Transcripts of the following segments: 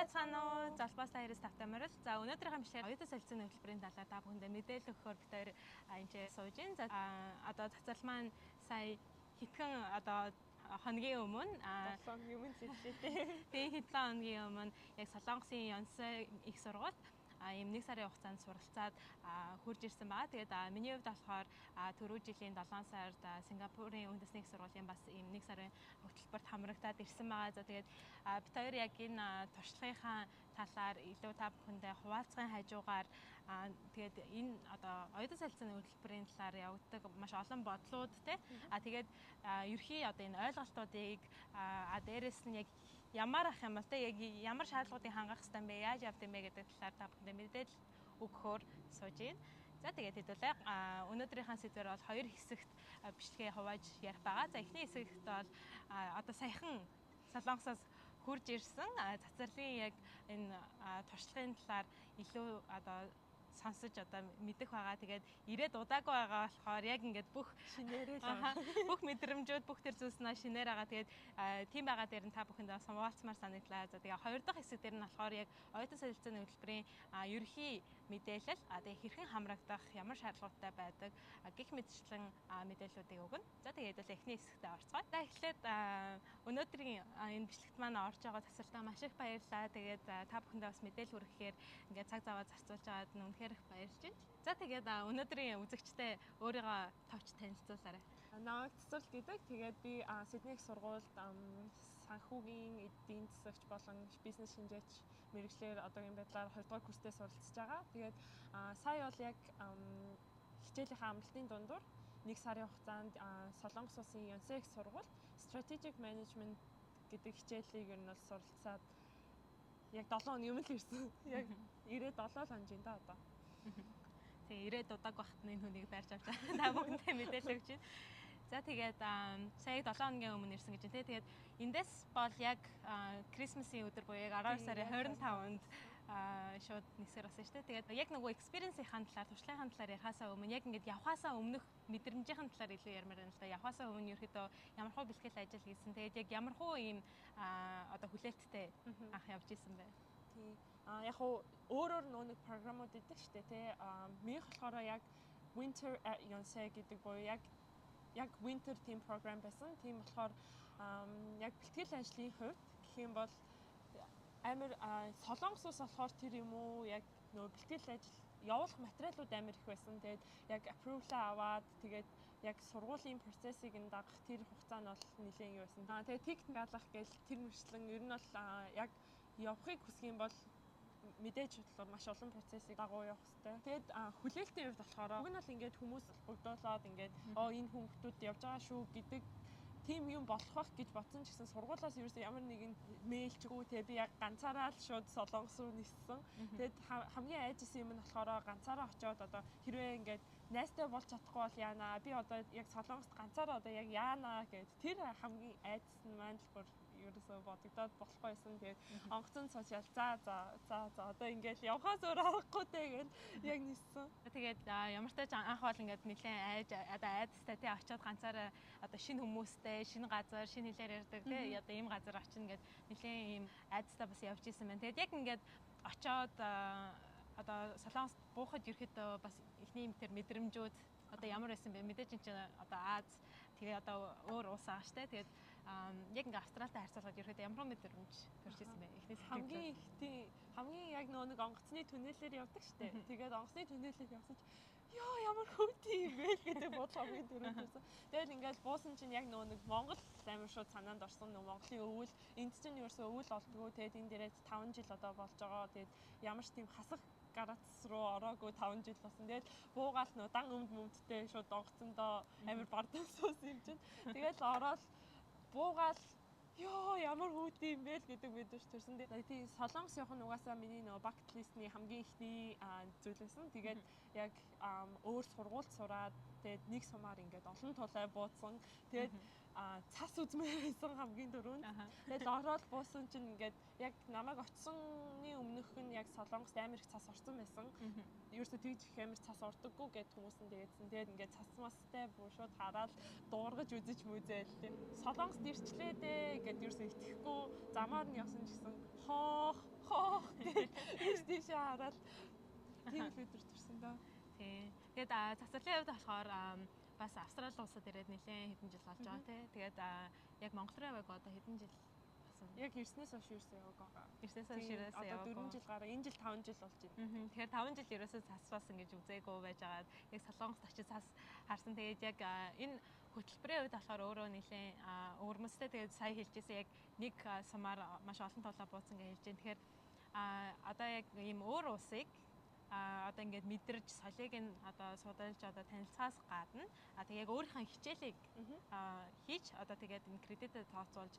байцгаана уу? Залбаас 95 морил. За өнөөдрийн бичлэгээр оюутан солилцооны хөтөлбөрийн талаар та бүхэндээ мэдээлэл өгөхөөр бид хоёр энэ сууж байна. За одоо цацрал маань сая хэдхэн хоногийн өмнө 7 хоногийн өмнө хэллээ. Тэгээ 7 хоногийн өмнө яг Солонгосын Ёнсей их сургуульд ийм 1 сарын хугацаанд суралцаад хурж ирсэн байгаа. Тэгээд миний хувьд болохоор түрүү жилийн 7 сард Сингапурын үндэсний их сургуулийн бас ийм 1 сарын хөтөлбөрт хамрагдаад ирсэн байгаа. За тэгээд бид хоёр яг энэ туршлагынхаа талаар илүү та бүхэндээ хуваалцахын хажуугаар тэгээд энэ оюутан солилцооны хөтөлбөрийн талаар явагддаг маш олон бодлууд тэгээд ерхий энэ ойлголтуудыг дээрэс нь яг ямар ах юм бол яг ямар шаардлагуудыг хангах хэрэгтэй юм бэ? Яаж явд юм бэ гэдэг талаар та бүхэндээ мэдээлэл өгөхөөр сууж байна. За тэгээд хэдүүлээ өнөөдрийнхээ сэдвээр бол 2 хэсэгт бичлэгээ хувааж ярих байгаа. За эхний хэсэгт бол саяхан Солонгосоос хурж ирсэн цацралын яг энэ туршлагын талаар илүү сонсож мэдэх байгаа. Тэгээд ирээд удаагүй байгаа болохоор яг ингээд бүх шинээрээ бүх мэдрэмжүүд бүх төр зүйлснээ шинээр байгаа. Тэгээд тийм байгаа дээр нь та бүхэнд хуваалцмаар санагдлаа. За тэгээд хоёр дахь хэсэг дээр нь болохоор яг оюутан солилцооны хөтөлбөрийн ерөнхий мэдээлэл тэгээд хэрхэн хамрагдах, ямар шаардлагатай байдаг гэх мэтчлэн мэдээллүүдийг өгнө. За тэгээд хэдүүл эхний хэсэгтээ орцгоё. За эхлээд өнөөдрийн энэ бичлэгт маань орж байгаа тасралтаа маш их баярлалаа. Тэгээд та бүхэндээ бас мэдээлэл хүргэхээр ингээд цаг зав зарцуулж байгаад нь их баярлж байна. За тэгээд өнөөдрийн үзэгчтэй өөрийгөө товч танилцуулаарай. Намайг Цэцэрлэг гэдэг. Тэгээд би Сидней их сургуульд санхүүгийн эдийн засагч болон бизнес шинжээч мэргэжлэр одоогийн байдлаар 2 дугаар курстэй суралцж байгаа. Тэгээд сая бол яг хичээлийнхаа амралтын дундуур 1 сарын хугацаанд Солонгос улсын Ёнсей их сургуульд Strategic Management гэдэг хичээлийг ер нь бол суралцаад яг 7 хоногийн өмнө л ирсэн. Яг 97 хонжин да одоо. Тэгээ ирээд удааг багт энэ хүнийг барьж авч та бүхэндээ мэдээлэл өгч байна. За тэгээд сая 7 хоногийн өмнө ирсэн гэж байна. Тэгээд эндээс бол яг Крисмсийн өдөр буюу яг 12 сарын 25-нд шууд нисэр болсон шүү дээ. Тэгээд яг нөгөө experience-ийн талаар, туршлагын талаар ярихаасаа өмнө яг ингээд явхаасаа өмнөх мэдрэмжийн талаар илүү ярмаар байна л да. Явхаасаа өмнө ерөөдөө ямархуу бэлтгэл ажил хийсэн. Тэгээд яг ямархуу ийм хүлээлттэй анх явж исэн бэ? Тийм. Яг өөрөөр нэг програмууд идэг шүү дээ, тий. Минийх болохоор яг Winter at Yonsei гэдэг буюу яг winter team program байсан. Тийм болохоор яг бэлтгэл ажлын хувьд гэх юм бол амар Солонгос ус болохоор тэр юм уу яг нөө бэлтгэл ажил явуулах материалууд амар их байсан. Тэгээд яг approval-аа аваад тэгээд яг сургуулийн процессыг нь дагах тэр хугацаа нь бол нэлээд юу байсан. Тэгээд техник алах гээл тэр мөрчлэн ер нь бол яг явахыг хүсэх юм бол мэдээж бодлоо маш олон процессыг дагуу явах хэрэгтэй. Тэгээд хүлээлтийн хувьд болохоор уг нь бол ингээд хүмүүс богдуулаад ингээд энэ хүмүүстүүд явж байгаа шүү гэдэг тийм юм болох байх гэж бодсон ч гэсэн сургуулиас ерөөсөө ямар нэгэн мэйл чгүй те би яг ганцаараа л шууд Солонгос руу ниссэн. Тэгээд хамгийн айжсэн юм нь болохоор ганцаараа очиод хэрвээ ингээд найстай болж чадахгүй бол яана би яг Солонгост ганцаараа яг яана гэд тэр хамгийн айжсэн маань л ерөөсөө бодогдоод болохгүй байсан. Тэгээд онгоцон сошиал за ингээл явхаас өөр аргагүй тэгээд яг ниссэн. Тэгээд ямар ч тач анх бол ингээд нэлээд айдастай тий очиод ганцаараа шинэ хүмүүстэй, шинэ газар, шинэ хэлээр ярьдаг тий ийм газар очино гэд нэлээд ийм айдастай бас явж исэн байна. Тэгээд яг ингээд очиод Солонгост буухад ерөөхдөө бас эхний юм тэр мэдрэмжүүд ямар байсан бэ? Мэдээж энэ чинь Аз тэгээ өөр уус байгаа штэ. Тэгээд яг ингээ Австралитай харьцуулахад ерөөхдөө ямар мэдрэмж төрж ирсэн бэ? Эхнээс хамгийн яг нэг онгоцны түнэлээр явдаг штэ. Тэгээд онгоцны түнэлээр явсан чи ёо ямар хөвтэй юм бэ гэдэг бодол хамгийн түрүүнд төрсөн. Тэгэл ингээл буусан чинь яг нэг Монгол амар шууд санаанд орсон Монголын өвөл энд чинь ерөөсөө өвөл олдгоо. Тэгээд энэ дээрээ 5 жил болж байгаа. Тэгээд ямар ч тийм хасах гарац руу ороогүй 5 жил болсон. Тэгээд буугаал дан өмдтэй шууд онгоцондоо амар бардам суусан юм чинь. Тэгээд ороод буугаал ёо ямар хөөтэй юм бэ л гэдэг мэдэрч төрсөн. Тэгээд Солонгос явах нь угаасаа миний бакет листний хамгийн ихний зүйл байсан. Тэгээд яг өөр сургуульд сураад тэгээд нэг сумаар ингээд олон тулай буудсан. Тэгээд цас үзмээр байсан хамгийн дөрөнд. Тэгээд ороод буусан чинь ингээд яг намайг очсоны өмнөх нь яг Солонгост амар их цас орсон байсан. Ерөөсөө тэгж их амар цас ордоггүй гэд хүмүүс нь тэгээдсэн. Тэгээд ингээд цас мастай шууд хараад дуургаж үзэж мүзээл. Солонгост ирчлээ дээ гэд ерөөсөө итгэхгүй замаар нь явсан ч гэсэн хоох тийшээ хараад тийм л өдөр төрсөн дөө. Тийм. Тэгээд цацралын хувьд болохоор бас Австрали улсад ирээд нэлээд хэдэн жил болж байгаа тий. Тэгээд яг Монгол руу яг одоо хэдэн жил болсон. Яг ирснээс хойш ерөөсөө яваагаа. Ирснээс хойш ерөөсөө яваагаа. Одоо 4 жил гараа. Энэ жил 5 жил болж байна. Тэгэхээр 5 жил ерөөсөө цас бас ингэж үзээгүй байжгаад яг Солонгост очиж цас харсан. Тэгээд яг энэ хөтөлбөрийн хувьд болохоор өөрөө нэлээд өвөрмөстэй. Тэгээд сая хэлжсэн яг нэг сумаар маш олон толоо бууцсан гэж хэлж байна. Тэгэхээр одоо яг ийм өөр улсыг одоо ингээд мэдэрч солиг нь одоо судалж одоо танилцахаас гадна тэг яг өөрийнхөө хичээлийг хийж одоо тэгээд энэ кредитэд тооцоолж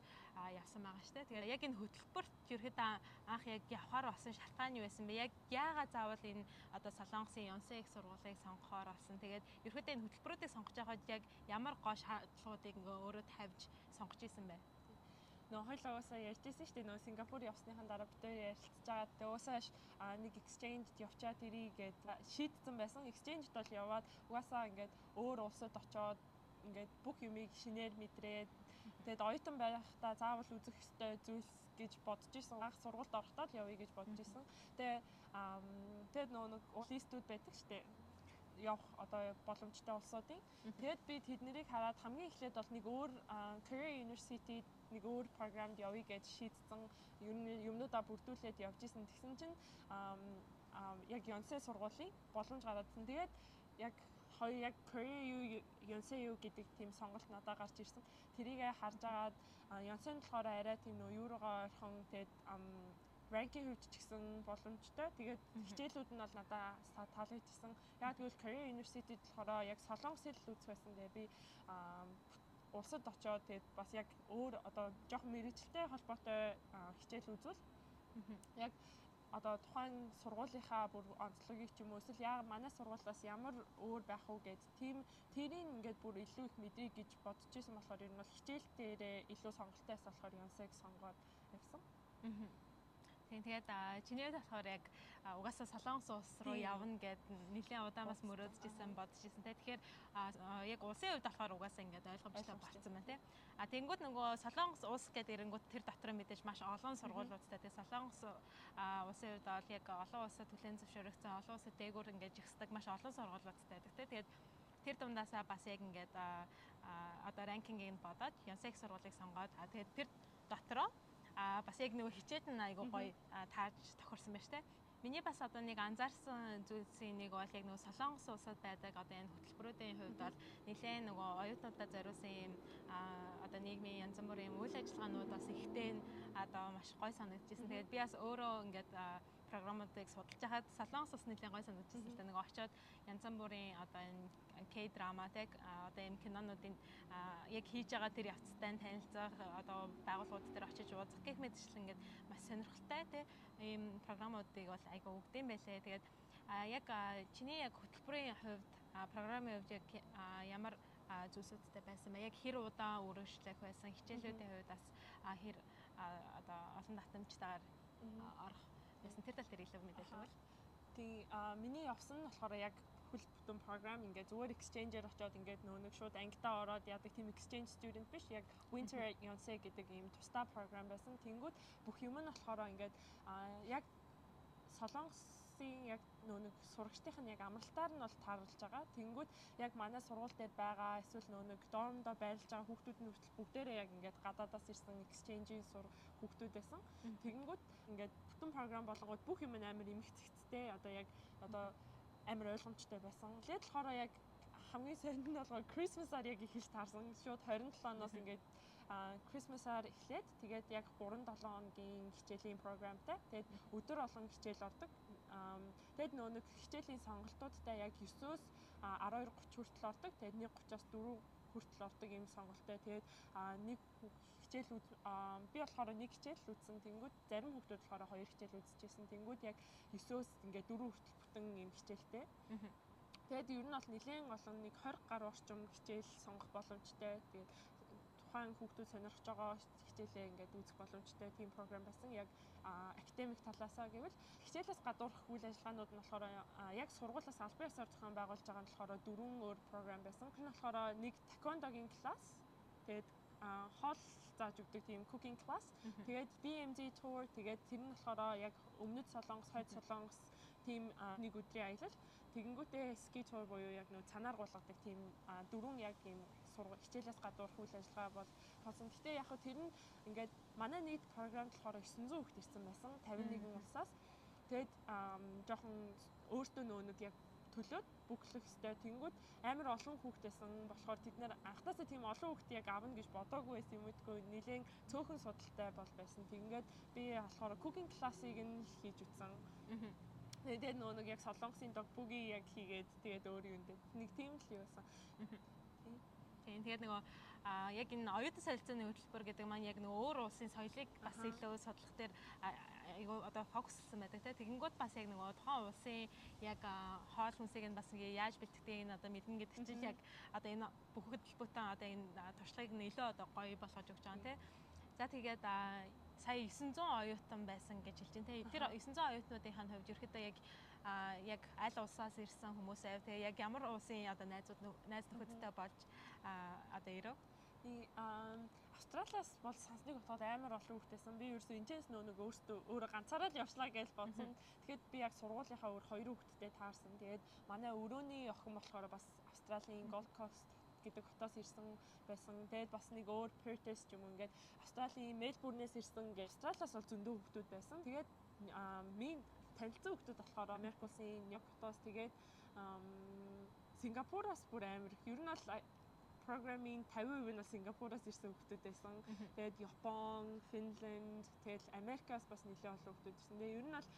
явсан байгаа шүү дээ. Тэгээд яг энэ хөтөлбөрт ерөөхдөө анх яг явахаар болсон шалтгаан нь юу байсан бэ? Яг яагаад заавал энэ одоо Солонгосын Yonsei их сургуулийг сонгохоор болсон? Тэгээд ерөөхдөө энэ хөтөлбөрүүдийг сонгож байхад яг ямар гоо шаардлагуудыг ингээ өөрөө тавьж сонгож исэн бэ? Хоёлоосоо ярьжсэн шүү дээ. Нөө Сингапур явсныхан дараа бид ярилцж байгаа. Тэгээ уусаа нэг exchange-д явчаад ирийгээд шийдсэн байсан. Exchange-д бол яваад угаасаа ингээд өөр улсад очоод ингээд бүх юмыг шинээр мэдрээд тэгээд оюутан байхдаа заавал үзэх ёстой зүйлс гэж бодож исэн. Анх сургуульд орохдоо л явъя гэж бодож исэн. Тэгээд нэг листүүд байдаг шүү дээ. Явах одоо боломжтой улсуудын. Тэгээд би тэднийг хараад хамгийн эхлээд бол нэг өөр Career University нэг өөр програмд явъя гэж шийдсэн. Юмнуудаа бүрдүүлээд явж исэн. Тэгсэн чинь яг Yonsei сургуулийн боломж гараадсан. Тэгээд яг Career Yonsei гэдэг тийм сонголт надад гарч ирсэн. Тэрийгээ харж агаад Yonsei болохоор арай тийм нөө еврогоо орхон тэгээд ранкинг хувьд ч гэсэн боломжтой. Тэгээд хичээлүүд нь бол надад таалагдсан. Яг тэгвэл Career University болохоор яг Солонгосыг л үзэх байсан. Тэгээд би улсад очоод тэгээд бас яг өөр одоо жоохон мэрэгчлээ холбоотой хичээл үзвэл яг одоо тухайн сургуулийнхаа бүр онцлогийг ч юм уу эсвэл яг манай сургуулиас ямар өөр байх уу гэд тийм тэрийг ингээд бүр илүү их мэдрий гэж бодож исэн болохоор ер нь бол хичээл дээрээ илүү сонголтойс болохоор Yonsei-г сонгоод явсан. Тэгээд чиний хувьд болохоор яг угаасаа Солонгос улс руу явна гэд нэлийн удаан бас мөрөөдчихсэн бодож ирсэн те. Тэгэхээр яг улсын хувьд болохоор угаасаа ингээд ойлгомжтой болцсон байна те. Тэнгүүд нөгөө Солонгос улс гэдэг ирэнгүүт тэр дотор мэдээж маш олон сургуулиудтай те. Солонгос улсын хувьд бол яг олон улсад хүлээн зөвшөөрөгдсөн олон улсад дээгүүр ингээд жигсдэг маш олон сургуулиудтай байдаг те. Тэгээд тэр дундаасаа бас яг ингээд одоо ранкингийг бодоод Yonsei сургуулийг сонгоод тэгээд тэр дотроо бас яг нөгөө хичээд нь айгуу гоё тааж тохирсон байна штэ. Миний бас одоо нэг анзаарсан зүйлсийн нэг бол яг нөгөө Солонгос улсад байдаг одоо энэ хөтөлбөрүүдийн хувьд бол нэлээд нөгөө оюутнуудаа зориулсан юм одоо нийгмийн янз бүрийн үйл ажиллагаанууд бас ихтэй одоо маш гоё санагдчихсэн. Тэгээд би бас өөрөө ингээд програмуудыг судалж байхад Солонгос улс нэлээд гоё санагдчихсан л да. Нэг очоод янз бүрийн одоо энэ K-драма тэг одоо энэ кинонуудын яг хийж байгаа тэр явцтай танилцах одоо байгууллагууд дээр очиж уулзах гэх мэтчлэн ингээд маш сонирхолтой те ийм програмуудыг бол айгаа өгдөм байлээ. Тэгээд яг чиний яг хөтөлбөрийн хувьд програмын хувьд яг ямар зүйлсүүдтэй байсан бэ? Яг хэр удаан үргэлжлэх байсан? Хичээлүүдийн хувьд бас хэр одоо олон татамжтайгаар орох байсан? Тэр тал дээр илүү мэдээлэл өгвөл. Тийм миний явсан нь болохоор яг хөл бүтэн програм ингээд зүгээр exchange-ээр очоод ингээд нэг шууд ангидаа ороод яадаг тийм exchange student биш яг Winter at Yonsei гэдэг ийм тусдаа програм байсан. Тэнгүүд бүх юм нь болохоор ингээд яг Солонгосын яг нэг сурагчдын яг амралтаар нь бол тааруулж байгаа. Тэнгүүд яг манай сургууль дээр байгаа эсвэл нэг дормдоо байрлаж байгаа хүүхдүүд нь хүртэл бүгдээрээ яг ингээд гадаадаас ирсэн exchange-ийн хүүхдүүд байсан. Тэнгүүд ингээд бүтэн програм болгоод бүх юм амар эмгцэгцтэй одоо яг амар ойлгомжтой байсан. Тэгээд болохоор яг хамгийн сонинд нь болохоор Christmas-аар яг эхэлж таарсан. Шууд 27-оноос ингээд Christmas-аар эхлээд тэгээд яг 3-7 хоногийн хичээлийн програмтай. Тэгээд өдөр болгон хичээл ордог. Тэгээд нэг хичээлийн сонголтуудтай яг 9-өөс 12:30 хүртэл ордог. Тэгээд 1:30-аас 4 хүртэл ордог ийм сонголттой. Тэгээд нэг хичээл би болохоор нэг хичээл үзсэн. Тэнгүүд зарим хүүхдүүд болохоор 2 хичээл үзчихсэн. Тэнгүүд яг 9-өөс ингээд 4 хүртэл бүтэн ийм хичээлтэй. Тэгээд ер нь бол нэлээд олон нэг 20 гаруй орчим хичээл сонгох боломжтой. Тэгээд тухайн хүүхдүүд сонирхож байгаа хичээлээ ингээд үзэх боломжтой тийм програм байсан. Яг академик талаасаа гэвэл хичээлээс гадуурх үйл ажиллагаанууд нь болохоор яг сургуулиас албан ёсоор зохион байгуулж байгаа нь болохоор 4 өөр програм байсан. Тэр нь болохоор нэг таеквондогийн класс, тэгээд хоол зааж өгдөг тийм cooking class. Тэгээд BMG tour тэгээд тэр нь болохоор яг өмнөд Солонгос, хойд Солонгос тийм нэг өдрийн аялал. Тэгэнгүүтээ ski tour буюу яг нөө цанаар гулгадаг тийм дөрвөн яг ийм хичээлээс гадуур үйл ажиллагаа бол болсон. Гэхдээ яг тэр нь ингээд манай нийт програмд болохоор 900 хүүхэд ирсэн байсан 51 улсаас. Тэгээд жоохон өөртөө нэг яг төлөөд бүглэх хэвээр тэнгүүд амар олон хүүхдээсэн болохоор тэд нэр анхнаасаа тийм олон хүүхд яг авна гэж бодоогүй байсан юм утгүй нэлээд цөөхөн судалтай бол байсан. Тэгэнгүүт би болохоор cooking class-ыг нь хийж үтсэн. Тэгээд нэг яг солонгосын dogbugi яг хийгээд тэгээд өөр юундээ нэг тийм л юу байсан. Тийм тэгээд яг энэ оюутан солилцооны хөтөлбөр гэдэг маань яг өөр улсын соёлыг бас илүү судлах дээр айгу одоо фокуслсан байдаг те. Тэгэнгүүт бас яг тухайн улсын яг хоол хүнсийг нь бас яаж бэлтгэдэг энэ одоо мэднэ гэдэг чинь яг одоо энэ бүхэл бүтэн одоо энэ туршлагыг нь илүү одоо гоё болгож өгч байгаа те. За тэгээд сая 900 оюутан байсан гэж хэлж байна те. Тэр 900 оюутнуудын хувьд ерөөхдөө яг аль улсаас ирсэн хүмүүс байв. Тэгээ яг ямар улсын одоо найз нөхөдтэй болж одоо ирв? Австралиас бол сансныг бодоход амар олон хүүхдээсэн. Би ерөөсөө энэчээс нэг өөрөө ганцаараа л явшлаа гэж бодсон. Тэгэхэд би яг сургуулийнхаа өөр 2 хүүхэдтэй таарсан. Тэгээд манай өрөөний охин болохоор бас Австралийн Gold Coast гэдэг хотоос ирсэн байсан. Тэгээд бас нэг өөр Perth юм ингээд Австралийн Мельбурнээс ирсэн гэж Австралиас бол зөндөө хүүхдүүд байсан. Тэгээд минь танилцсан хүүхдүүд болохоор Америк улсын Нью-Йорк хотоос тэгээд Сингапураас бүр амар. Ер нь бол програмын 50% нь Сингапураас ирсэн хүүхдүүд байсан. Тэгээд Япон, Финланд, тэгээд Америкаас бас нэлээд олон хүүхдүүд ирсэн. Тэгээд ер нь бол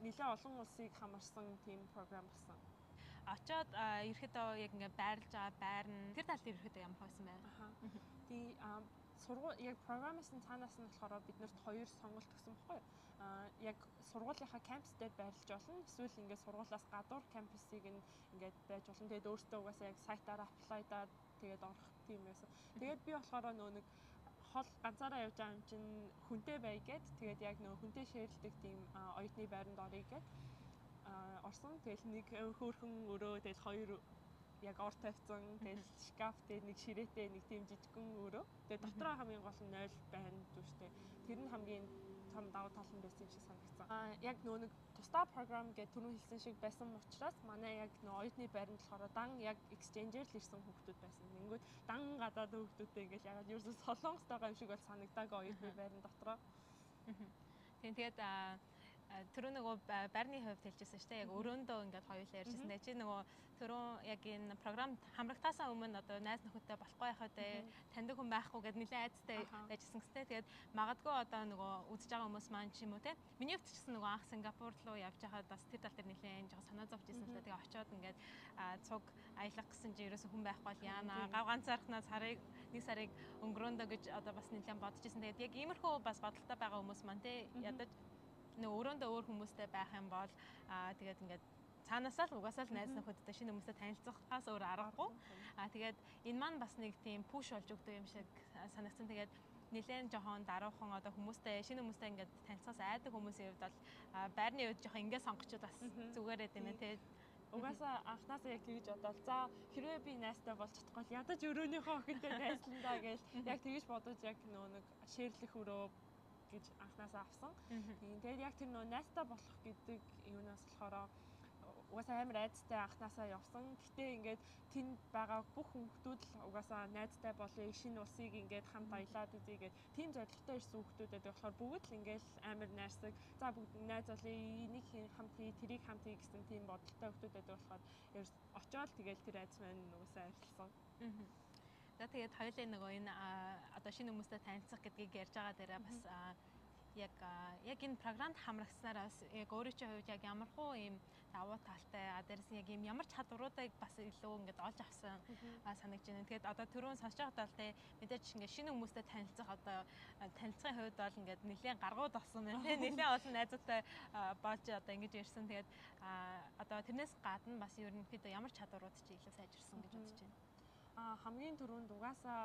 нэлээд олон улсыг хамарсан тийм програм болсон. Очоод ерөөхдөө яг ингээд байрлаж байгаа байр нь тэр талд ерөөхдөө ямар хойсон байна? Die яг програмаас нь цаанаас нь болохоор биднэрт 2 сонголт өгсөн баггүй. Яг сургуулийнхаа кампус дээр байрлаж болно. Эсвэл ингээд сургуулаас гадуур кампусыг ингээд байж болно. Тэгээд өөртөө угаасаа яг сайтаар апплайдаад тэгээд орох тийм байсан. Тэгээд би болохоор нэг хол ганцаараа явж байгаа юм чинь хүнтэй бай гэд тэгээд яг хүнтэй шеэрлдэг тийм оюутны байранд орё гэд орсон. Тэгэл нэг хөөрхөн өрөө тэгэл 2 яг ор тавьсан. Тэгэл шкаф дээр нэг ширээтэй нэг тийм жижигхэн өрөө. Тэгээ дотроо хамгийн гол нь 0 байна дүүштэй. Тэр нь хамгийн том давуу тал нь байсан юм шиг санагдсан. Яг нэг тусдаа програм гэдэг түрүүн хэлсэн шиг байсан учраас манай яг оюутны байранд болохоор дан яг exchange-ээр л ирсэн хүүхдүүд байсан. Тэнгүүд дан гадаад хүүхдүүдтэй ингээл ягаад ерөөсөө солонгост байгаа юм шиг бол санагдаагүй оюутны байран дотроо. Тэгээд түрүү байрны хувьд хэлжсэн шүү дээ. Яг өрөөндөө ингээд хоёулаа ярьжсэн. Чи түрүү яг энэ програмд хамрагтаасаа өмнө одоо найз нөхөдтэй болохгүй яхаа те таньдаг хүн байхгүй гэд нэлээд айцтай байжсэн гэстэй. Тэгээд магадгүй одоо үзэж байгаа хүмүүс маань ч юм уу те. Миний хувьд ч гэсэн анх Сингапур руу явж байхад бас тэр тал дээр нэлээд жоохон санаа зовж ирсэн л да. Тэгээд очиод ингээд цуг аялах гэсэн чи ерөөсөө хүн байхгүй бол яана. Гав ганцаархнаа нэг сарыг өнгөрөөндөө гэж одоо бас нэлээд бодож ирсэн. Тэгээд яг иймэрхүү бас бодолтой байгаа хүмүүс маань те ядаж өрөөндөө өөр хүмүүстэй байх юм бол тэгээд ингээд цаанаасаа л угаасаа л найз нөхөдтэй шинэ хүмүүстэй танилцахаас өөр аргагүй. Тэгээд энэ маань бас нэг тийм пуш болж өгдөг юм шиг санагдсан. Тэгээд нэлээд жоохон даруухан одоо хүмүүстэй шинэ хүмүүстэй ингээд танилцахаас айдаг хүмүүсийн хувьд бол байрны үед жоохон ингээд сонгочод бас зүгээрээ тийм ээ тэгээд угаасаа анхнаасаа яг тэгж бодоод за хэрвээ би найзтай болж чадахгүй бол ядаж өрөөнийхөө охинтой найзландаа гэж яг тэгж бодож яг нэг шеэрлэх өрөө гэж анхнаасаа авсан. Тэгээд яг тэр найзтай болох гэдэг юунаас болохоор угаасаа амар айцтай анхнаасаа явсан. Гэтэ ингээд тэнд байгаа бүх хүүхдүүд л угаасаа найзтай болъё, шинэ улсыг ингээд хамт аялаад үзье гэд тийм зорилготой ирсэн хүүхдүүдэд болохоор бүгд л ингээд амар найрсаг. За бүгд найз болъё, энийг хамт хий, тэрийг хамт хий гэсэн тийм бодолтой хүүхдүүдэд болохоор очиод тэгээд тэр айц маань угаасаа арилсан. За тэгээд хоёулаа энэ одоо шинэ хүмүүстэй танилцах гэдгийг ярьж байгаа дээрээ бас яг энэ програмд хамрагснаар бас яг өөрөө чинь хувьд яг ямар хуу ийм давуу талтай дээрээс яг ийм ямар чадваруудыг бас илүү ингээд олж авсан санагдж байна. Тэгээд одоо түрүүн сонсож байгаа талтай мэдээж ингээд шинэ хүмүүстэй танилцах одоо танилцахын хувьд бол ингээд нэлээд гаргууд болсон байна тийм нэлээд олон найзуудтай болж одоо ингэж ирсэн. Тэгээд одоо тэрнээс гадна бас ерөнхийдөө ямар чадварууд чи илүү сайжирсан гэж бодож байна. Хамгийн түрүүнд угаасаа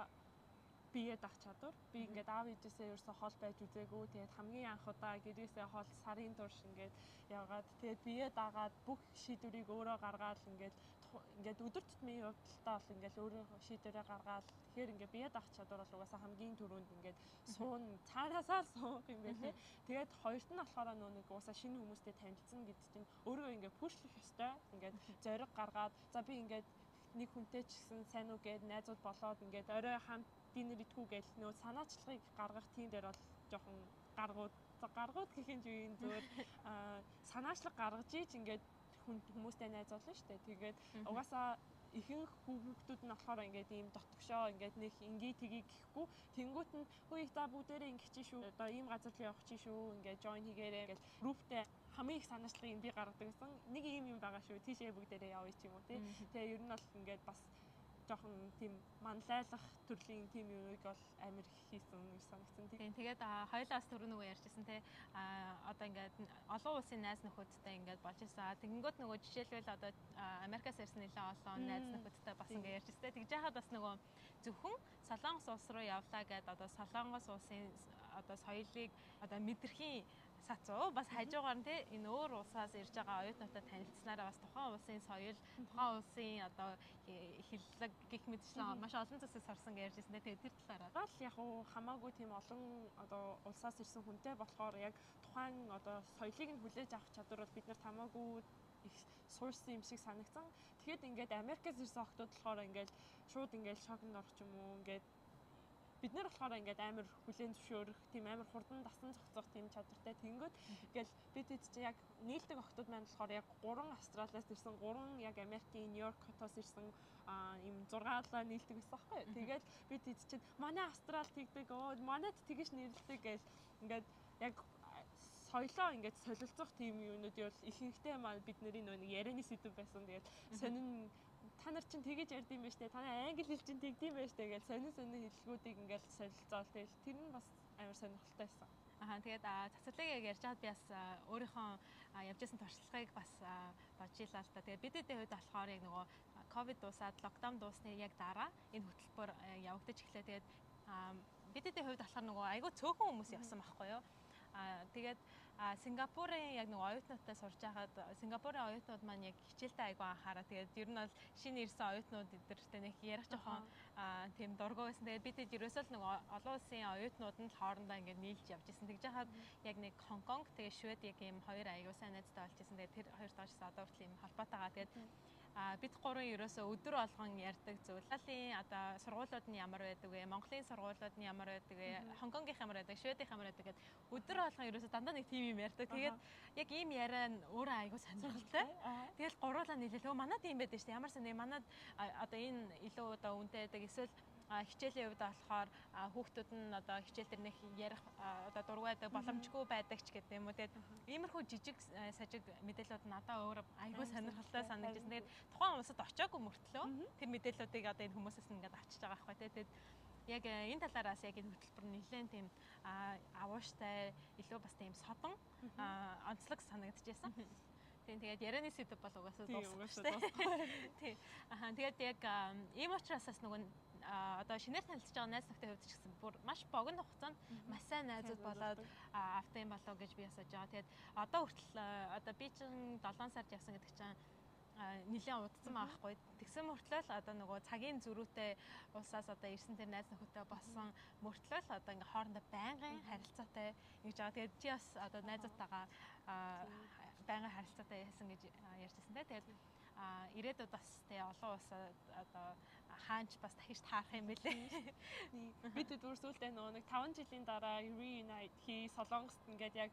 бие даах чадвар. Би ингээд аав ээжээсээ ерөөсөө хол байж үзээгүй. Тэгээд хамгийн анх удаа гэрээсээ хол сарын турш ингээд явгаад тэгээд бие даагаад бүх шийдвэрийг өөрөө гаргаад ингээд ингээд өдөр тутмын явдалтаа бол ингээд өөрийнхөө шийдвэрээ гаргаад тэгэхээр ингээд бие даах чадвар бол угаасаа хамгийн түрүүнд ингээд суун цаанаасаа суух юм байлээ. Тэгээд хоёрт нь болохоор нэг угаасаа шинэ хүмүүстэй танилцсан гэдэг чинь өөрөө ингээд пүшлэх ёстой. Ингээд зориг гаргаад за би ингээд нэг хүнтэй ч гэсэн сайн уу гэд найзууд болоод ингээд орой хамт динер идэхүү гэж нөө санаачлагыг гаргах тийм дээр бол жоохон гаргууд гэхийн үеийн зүгээр санаачлаг гаргаж ийж ингээд хүмүүстэй найзуулна шүү дээ. Тэгээд угаасаа ихэнх хүүхдүүд нь болохоор ингээд ийм дотгошоо ингээд нэг ингээ тгий гэхгүй тэнгуут нь хөөе за бүгдээрээ ингээ чинь шүү. Одоо ийм газар руу явах чинь шүү. Ингээд join хийгээрээ ингээд групптэй хамгийн их санаачлагыг би гаргадаг гэсэн. Нэг юм байгаа шүү. Тийшээ бүгдээрээ явъя ч юм уу тий. Тэгээ ер нь бол ингээд бас жоохон тийм манлайлах төрлийн тийм юмыг бол амар хийсэн гэж санагдсан. Тэгээд хоёулаас түрүү нөгөө ярьжсэн те одоо ингээд олон улсын найз нөхөдтэй ингээд болж ирсэн. Тэгэнгүүт нөгөө жишээлбэл одоо Америкаас ирсэн нэлээд олон найз нөхөдтэй бас ингээд ярьжсэн. Тэгж яхад бас нөгөө зөвхөн Солонгос улс руу явлаа гэдээ одоо Солонгос улсын одоо соёлыг одоо мэдрэхийн сацуу бас хажуугаар нь те энэ өөр улсаас ирж байгаа оюутнуудтай танилцсанараа бас тухайн улсын соёл, тухайн улсын одоо хэллэг гэх мэтчлэн маш олон зүйлсийг сорсон гэж ярьжсэн. Тэгээд тэр талаараа бол яг хамаагүй тийм олон одоо улсаас ирсэн хүнтэй болохоор яг тухайн одоо соёлыг нь хүлээж авах чадвар бол бид нарт хамаагүй их суурьсан юм шиг санагдсан. Тэгэхэд ингээд Америкээс ирсэн охтууд болохоор ингээд шууд ингээд шокнд орох юм уу ингээд бид нар болохоор ингээд амар хүлээн зөвшөөрөх тийм амар хурдан дасан зохицох тийм чадвартай тэнгүүд ингээл бид чинь яг нийлдэг охтууд маань болохоор яг 3 Австралиас ирсэн 3 яг Америкийн Нью-Йорк хотоос ирсэн ийм 6-аа нийлдэг байсан байхгүй. Тэгээд бид чинь манай Австрал тэгдэг манайд тэгэж нэрлдэг гэж ингээд яг соёлоо ингээд солилцох тийм юмнууд бол ихэнхдээ маань бидний нэг ярианы сэдв байсан. Тэгээд сонин та нар чинь тэгэж ярьд юм байна штэ. Та нар англи хэл чинь тэгдэм байна штэ гэж сонин хэллгүүдийг ингээд солилцоол. Тэгэл тэр нь бас амар сонирхолтой байсан. Тэгээд цацлыг яг ярьж хаад би бас өөрийнхөө явж байсан туршлагыг бас бодж ийлаа л та. Тэгээд бидний хувьд болохоор яг нөгөө ковид дуусаад локдаун дуусны яг дараа энэ хөтөлбөр явагдаж эхлэв. Тэгээд бидний хувьд болохоор нөгөө айгүй цөөхөн хүмүүс явсан байхгүй юу? Тэгээд Сингапурын яг нэг оюутнуудтай сурж байхад Сингапурын оюутнууд маань яг хичээлдээ айгүй анхаараа. Тэгээд ер нь бол шинэ ирсэн оюутнууд эдгээртэй нэг ярих жоохон тийм дургу байсан. Тэгээд бид ерөөсөө л нэг олон улсын оюутнууд нь хоорондоо ингээд нийлж явж исэн. Тэгж яхад яг нэг Хонконг тэгээд Швед яг ийм хоёр аягүй сайн найзтай болж исэн. Тэгээд тэр хоёр доошс одоо хүртэл ийм холбоотойгаа. Тэгээд бид гурван ерөөсөө өдөр болгон ярьдаг зүйл. Италийн одоо сургуулиуд нь ямар байдаг вэ? Монголын сургуулиуд нь ямар байдаг вэ? Хонконгийнх ямар байдаг, Шведийнх ямар байдаг гэд өдөр болгон ерөөсөө дандаа нэг тим юм ярьдаг. Тэгээд яг ийм яриа нь өөрөө айгүй сонирхолтой. Тэгэл гуруулаа нийлээ. Манад ийм байдаг шүү дээ. Ямар сони манад одоо энэ илүү одоо үнэтэй байдаг. Эсвэл хичээлийн хувьд болохоор хүүхдүүд нь одоо хичээл дээр нэг ярих одоо дургуйдаг боломжгүй байдаг ч гэдэг юм уу. Тэгээд иймэрхүү жижиг сажиг мэдээлэлүүд надад өөр айгүй сонирхолтой санагдсан. Тэгээд тухайн улсад очиагүй мөртлөө тэр мэдээллүүдийг одоо энэ хүмүүсээс ингээд авчиж байгаа байхгүй. Тэгээд яг энэ талаараас яг энэ хөтөлбөр нэлээд тийм авууштай илүү бас тийм содон онцлог санагдчихсан. Тэгээд ярианы сэдв бол угаасаа дууссан. Тийм. Тэгээд яг ийм учраас бас нөгөө одоо шинээр танилцж байгаа найз нөхдөд хувьд ч гэсэн бүр маш богино хугацаанд маш сайн найзууд болоод автын болоо гэж би асууж байгаа. Тэгээд одоо хүртэл одоо би чинь 7 сард явсан гэдэг чинь нэлээд удсан байхгүй. Тэгсэн мөртлөө одоо нөгөө цагийн зөрүүтэй улсаас одоо ирсэн тэр найз нөхөдтэй болсон мөртлөө одоо ингээ хоорондоо байнгын харилцаатай ингэж байгаа. Тэгээд чи бас одоо найзуудтайгаа байнгын харилцаатай яасан гэж ярьжсэн те. Тэгээд ирээдүйд бас тэгээ олон улсад одоо хаанч бас дахиж таарах юм бэлээ. Бид зүгээр сүүлдээ нөгөө нэг 5 жилийн дараа reunite хий Солонгост ингээд яг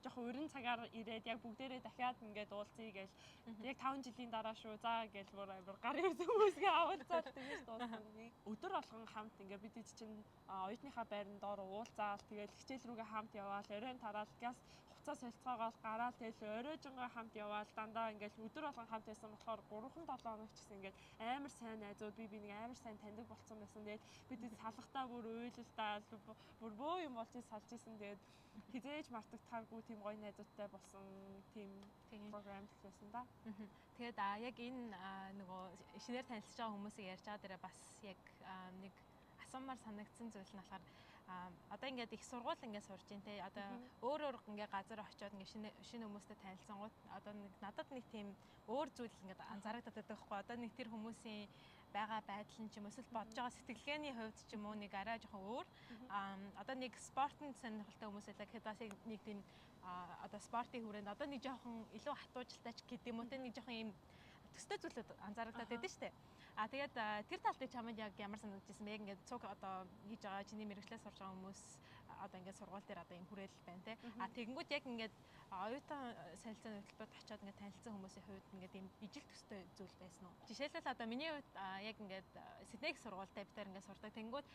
жоохон уран цагаар ирээд яг бүгдээрээ дахиад ингээд уулзъя гэж яг 5 жилийн дараа шүү заа гэж бүр гарын үсэн хүмүүсгээ авалцаад тэгэж дууссан. Өдөр болгон хамт ингээд бид чинь оюутныхаа байранд доор уулзаал тэгээд хичээл рүүгээ хамт яваал оройн тараал газ хуцаа солилцоогоол гараал тэгэл оройжонгоо хамт яваал дандаа ингээд өдөр болгон хамт байсан болохоор 3-7 хоног ч гэсэн ингээд амар сайн найзууд би нэг амар сайн таньдаг болсон байсан. Тэгээд бид салхтаа бүр уйлалдаа бүр бөө юм болж салж исэн. Тэгээд хизээж мартагдтааргүй тийм гоё найзуудтай болсон тийм програм гэсэн да. Тэгээд яг энэ нөгөө шинээр танилцж байгаа хүмүүсийг ярьж байгаа дээрээ бас яг нэг асуумаар санагдсан зүйл нь болохоор одоо ингээд их сургууль ингээд сурж ин те одоо өөр ингээд газар очиод ингээд шинэ хүмүүстэй танилцсангууд одоо нэг надад нэг тийм өөр зүйл ингээд анзаарагдаад байдаг хгүй одоо нэг тэр хүмүүсийн байгаа байдал нь ч юм эсвэл бодож байгаа сэтгэлгээний хувьд ч юм уу нэг арай жоохон өөр одоо нэг спортын сонирхолтой хүмүүс байлаа гэхэд бас нэг тийм одоо спортын хүрээнд одоо нэг жоохон илүү хатуужилтаач гэдэг юм уу те нэг жоохон ийм төстэй зүйлүүд анзаарагдаад байдаг шүү дээ. Тэгээд тэр тал дээр чамд яг ямар санагдажсэн бэ? Ингээд цуг одоо хийж байгаа чиний мэрэгчлээ сурж байгаа хүмүүс одоо ингээд сургууль дээр одоо юм хүрээлэл байна те. Тэгэнгүүт яг ингээд оюутан солилцооны хөтөлбөрт очиод ингээд танилцсан хүмүүсийн хувьд ингээд ийм ижил төстэй зүйл байсан уу? Жишээлбэл одоо миний хувьд яг ингээд Сиднейх сургуультай бид ингээд сурдаг. Тэнгүүд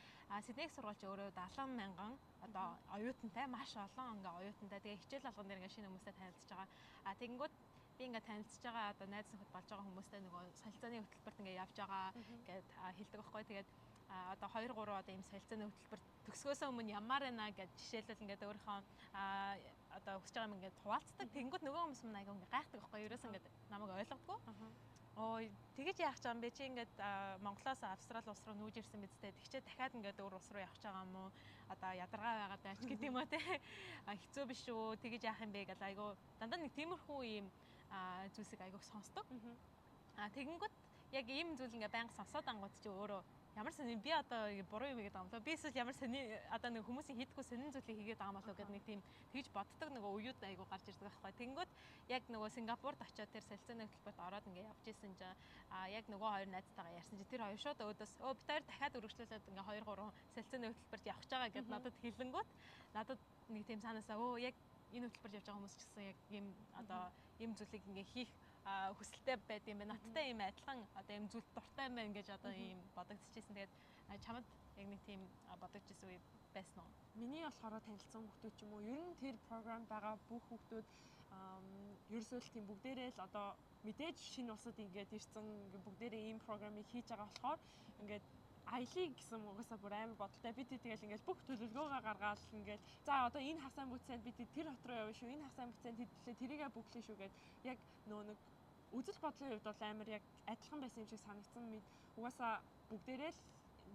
Сиднейх сургууль чи өөрөө 70,000 одоо оюутантай маш олон ингээд оюутантай. Тэгээ хичээл алган дээр ингээд шинэ хүмүүстэй танилцж байгаа. Тэнгүүд би ингээд танилцж байгаа одоо найз нөхөд болж байгаа хүмүүстэй нөгөө солилцооны хөтөлбөрт ингээд явж байгаа гэд хэлдэг байхгүй. Тэгээд одоо 2 3 одоо ийм солилцооны хөтөлбөрт төгсгөөсөө өмнө ямар байна гэж жишээлбэл ингээд өөрийнхөө одоо өсөж байгаа юм ингээд хуваалцдаг. Тэнгүүд нөгөө хүмүүс мань айгаа ингээд гайхдаг байхгүй. Ерөөс ингээд намайг ойлгодгүй. Ой тэгэж яах гэж байгаа юм бэ? Чи ингээд Монголоос Австрали улс руу нүүж ирсэн бидтэй. Тэгчээ дахиад ингээд өөр улс руу явах гэж байгаа юм уу? Одоо ядаргаа байгаад байж гэдэг юм уу те. Хэцүү биш үү? Тэгэж яах юм бэ гэж айгаа дандаа нэг тиймэрхүү ийм зүйлсийг айгуух сонсдог. Тэгэнгүүт яг ийм зүйл ингээ байнга сонсоод ангууд чи өөрөө ямар сони би одоо буруу юм хийгээд байгаа юм лөө. Би эсвэл ямар сони одоо нэг хүмүүсийн хийдгүү сонин зүйлийг хийгээд байгаа юм болов гэдэг нэг тийм тэгж боддог нөгөө уюуд айгуу гарч ирдэг байхгүй. Тэгэнгүүт яг нөгөө Сингапурт очиод тэр солилцооны хөтөлбөрт ороод ингээ явж исэн чинь яг нөгөө хоёр найзтайгаа ярьсан чи тэр хоёр шууд өөдөөс бид хоёр дахиад үргэлжлүүлээд ингээ 2 3 солилцооны хөтөлбөрт явах гэж байгаа гэдээ надад хэлэнгүүт надад нэг тийм санаасаа яг энэ хөтөлбөрт явж байгаа хүмүүс ч гэсэн яг ийм одоо ийм зүйлийг ингээ хийх хүсэлтэй байд юм байна. Надтай ийм адилхан одоо ийм зүйл дуртай юм байна гэж одоо ийм бодогдчихсэн. Тэгээд чамд яг нэг тийм бодогдчихсэн үе байсан уу? Миний болохоор танилцсан хүмүүс ч юм уу ер нь тэр програм байгаа бүх хүмүүс ерөөсөө л тийм бүгдээрээ л одоо мэдээж шинэ улсад ингээд ирсэн бүгдээрээ ийм програмыг хийж байгаа болохоор ингээд аялыг гэсэн угаасаа бүр амар бодолтой. Бид тэгэл ингээл бүх төлөвлөгөөгөө гаргаад ингээл за одоо энэ хасаан бүтцэнд бид тэр хот руу явна шүү. Энэ хасаан бүтцэнд хэдлээ тэрийгэ бүглээ шүү гэд яг нөө нэг үзэл бодлын хувьд бол амар яг адилхан байсан юм шиг санагдсан. Угаасаа бүгдээрээ л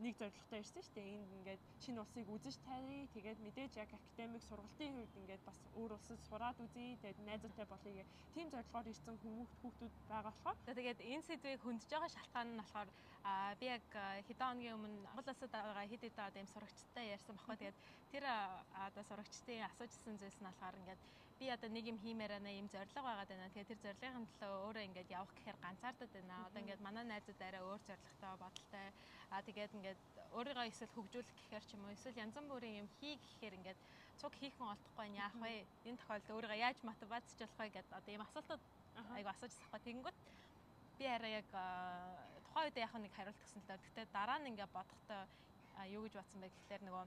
нэг зорилготой ирсэн шүү дээ. Энд ингээд шинэ улсыг үзэж тарья. Тэгээд мэдээж яг академик сургалтын хувьд ингээд бас өөр улсад сураад үзье. Тэгээд найзуутай болъё гэх тийм зорилгоор ирсэн хүүхдүүд байгаа болохоор. Тэгээд энэ сэдвийг хөндөж байгаа шалтгаан нь болохоор би яг хэдэн хоногийн өмнө Монгол улсад байгаа хэд хэдэн одоо юм сурагчтай ярьсан баггүй. Тэгээд тэр одоо сурагчдын асуужсэн зүйлс нь болохоор ингээд би одоо нэг юм хиймээр байна, ийм зорилго байгаад байна. Тэгээд тэр зорилгын төлөө өөрөө ингээд явах гэхээр ганцаардаад байна. Одоо ингээд манай найзууд арай өөр зорилготой, бодолтой. Тэгээд ингээд өөрийгөө эсвэл хөгжүүлэх гэхээр ч юм уу, эсвэл янз бүрийн юм хий гэхээр ингээд цуг хийхэн олдохгүй нь яах вэ? Энэ тохиолдолд өөрийгөө яаж мотивацчлах вэ гэдэг одоо ийм асуултууд айгу асууж байгаа. Тэгэнгүүт би арай яг тухайн үед яг нэг хариулт өгсөн л доо. Гэхдээ дараа нь ингээд бодохдоо юу гэж бодсон бэ гэхээр нөгөө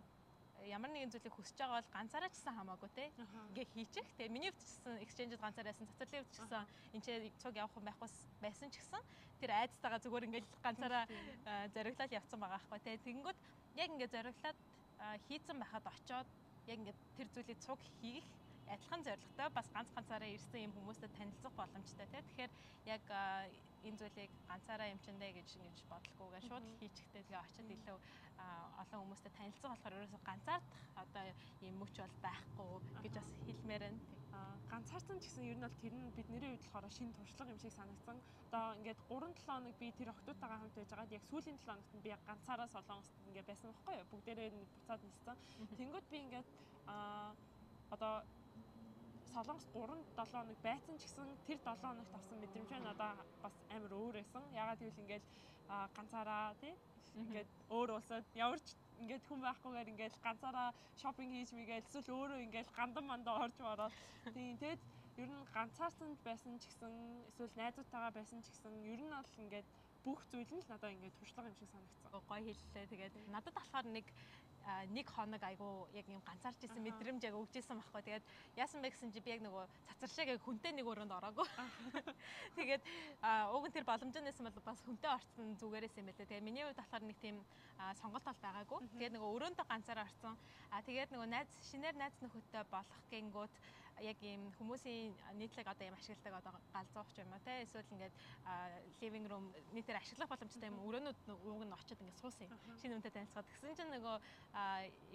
ямар нэгэн зүйлийг хүсэж байгаа бол ганцаараа ч гэсэн хамаагүй те ингээ хийчих. Тэгээ миний хувьд ч гэсэн exchange-д ганцаараа байсан, цацралын хувьд ч гэсэн энэ ч цуг явах байхгүй байсан ч гэсэн тэр айдтайгаа зүгээр ингээл ганцаараа зориглаад явцсан байгаа байхгүй те. Тэгэнгүүт яг ингээ зориглаад хийцэн байхад очоод яг ингээ тэр зүйлийг цуг хийх адилхан зорилготой бас ганцаараа ирсэн юм хүмүүстэй танилцах боломжтой те. Тэгэхээр яг энэ зүйлийг ганцаараа юм чинь дээ гэж ингэж бодлогоогоо шууд хийчихтэй тэгээ очиод илүү олон хүмүүстэй танилцсан болохоор ерөөсө ганцаардах одоо юм мөч бол байхгүй гэж бас хэлмээр байна. Ганцаарсан ч гэсэн ер нь бол тэр нь бидний хувьд болохоор шинэ туршлага юм шиг санагдсан. Одоо ингээд 3-7 хоног би тэр охтуудтайгаа хамт байж байгаад яг сүүлийн 7 хоногт би яг ганцаараа Солонгост ингээд байсан байхгүй юу? Бүгдээрээ буцаад ниссэн. Тэнгүүд би ингээд одоо Солонгост 3-7 хоног байсан ч гэсэн тэр 7 хоногт авсан мэдрэмж нь одоо бас амар өөр байсан. Ягаад гэвэл ингээд ганцаараа тий ингээд өөр улсад яварч ингээд хүн байхгүйгээр ингээд ганцаараа шопинг хийж мэгээл эсвэл өөрөө ингээд гандан мандаа орж ороод тийм тэгээд ер нь ганцаарсан байсан ч гэсэн эсвэл найзуудтайгаа байсан ч гэсэн ер нь бол ингээд бүх зүйл нь л надад ингээд туршлага юм шиг санагдсан. Гоё хэллээ. Тэгээд надад болохоор нэг хоног айгу яг юм ганцаарч исэн мэдрэмж яг өгч исэн байхгүй. Тэгээд яасан бэ гэсэн чи би яг нөгөө цацаршааг яг хүнтэй нэг өрөөнд ороогүй. Тэгээд уг нь тэр боломжнээс бол бас хүнтэй орсон зүгээрээс юм байлээ. Тэгээд миний хувьд болохоор нэг тийм сонголт бол байгаагүй. Тэгээд нөгөө өрөөндөө ганцаараа орсон. Тэгээд нөгөө шинээр найз нөхөдтэй болох гингүүт яг ийм хүмүүсийн нийтлэг одоо ийм ашигладаг одоо галзууч юм а те эсвэл ингээд living room нийтээр ашиглах боломжтой юм өрөөнүүд ууг нь очиод ингээд суусан шинэ үнэтэй танилцаад гэсэн чинь нөгөө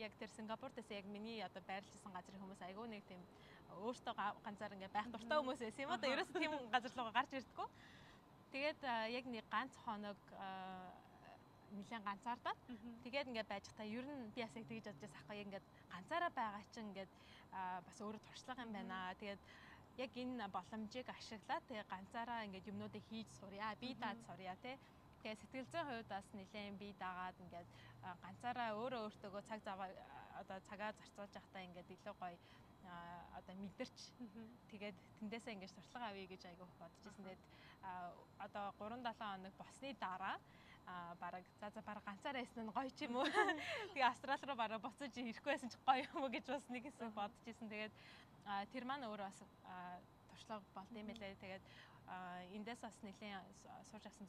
яг тэр Сингапуртээс яг миний одоо байрлуулсан газрын хүмүүс айгүй нэг тийм өөртөө ганцаар ингээд байх дуртай хүмүүс байсан юм а да ерөөсөө тийм газар руу гарч ирдэггүй. Тэгээд яг нэг ганц хоног нэлээд ганцаардаад тэгээд ингээд байж та ер нь би бас яг тэгж бодож байгаа яг ингээд ганцаараа байгаа чинь ингээд бас өөрөө туршлага юм байна. Тэгээд яг энэ боломжийг ашиглаад тэгээд ганцаараа ингээд юмнуудыг хийж сурья, бие даад сурья тий. Тэгээд сэтгэл зүйн хувьд бас нэлээд бие даагаад ингээд ганцаараа өөрөө өөртөө цаг одоо цагаа зарцуулж явахдаа ингээд илүү гоё одоо мэдэрч тэгээд тэндээсээ ингээд туршлага авъя гэж айгүйх бодож ирсэн. Тэгээд одоо 3-7 хоног босны дараа бараг бараг ганцаараа байсан нь гоё ч юм уу. Тэгээ Австрали руу бараг буцаж ирэхгүй байсан ч гоё юм уу гэж бас нэг хэсэг бодож ирсэн. Тэгээд тэр маань өөрөө бас туршлага болд юм байлээ. Тэгээд эндээс бас нэлийн сурч авсан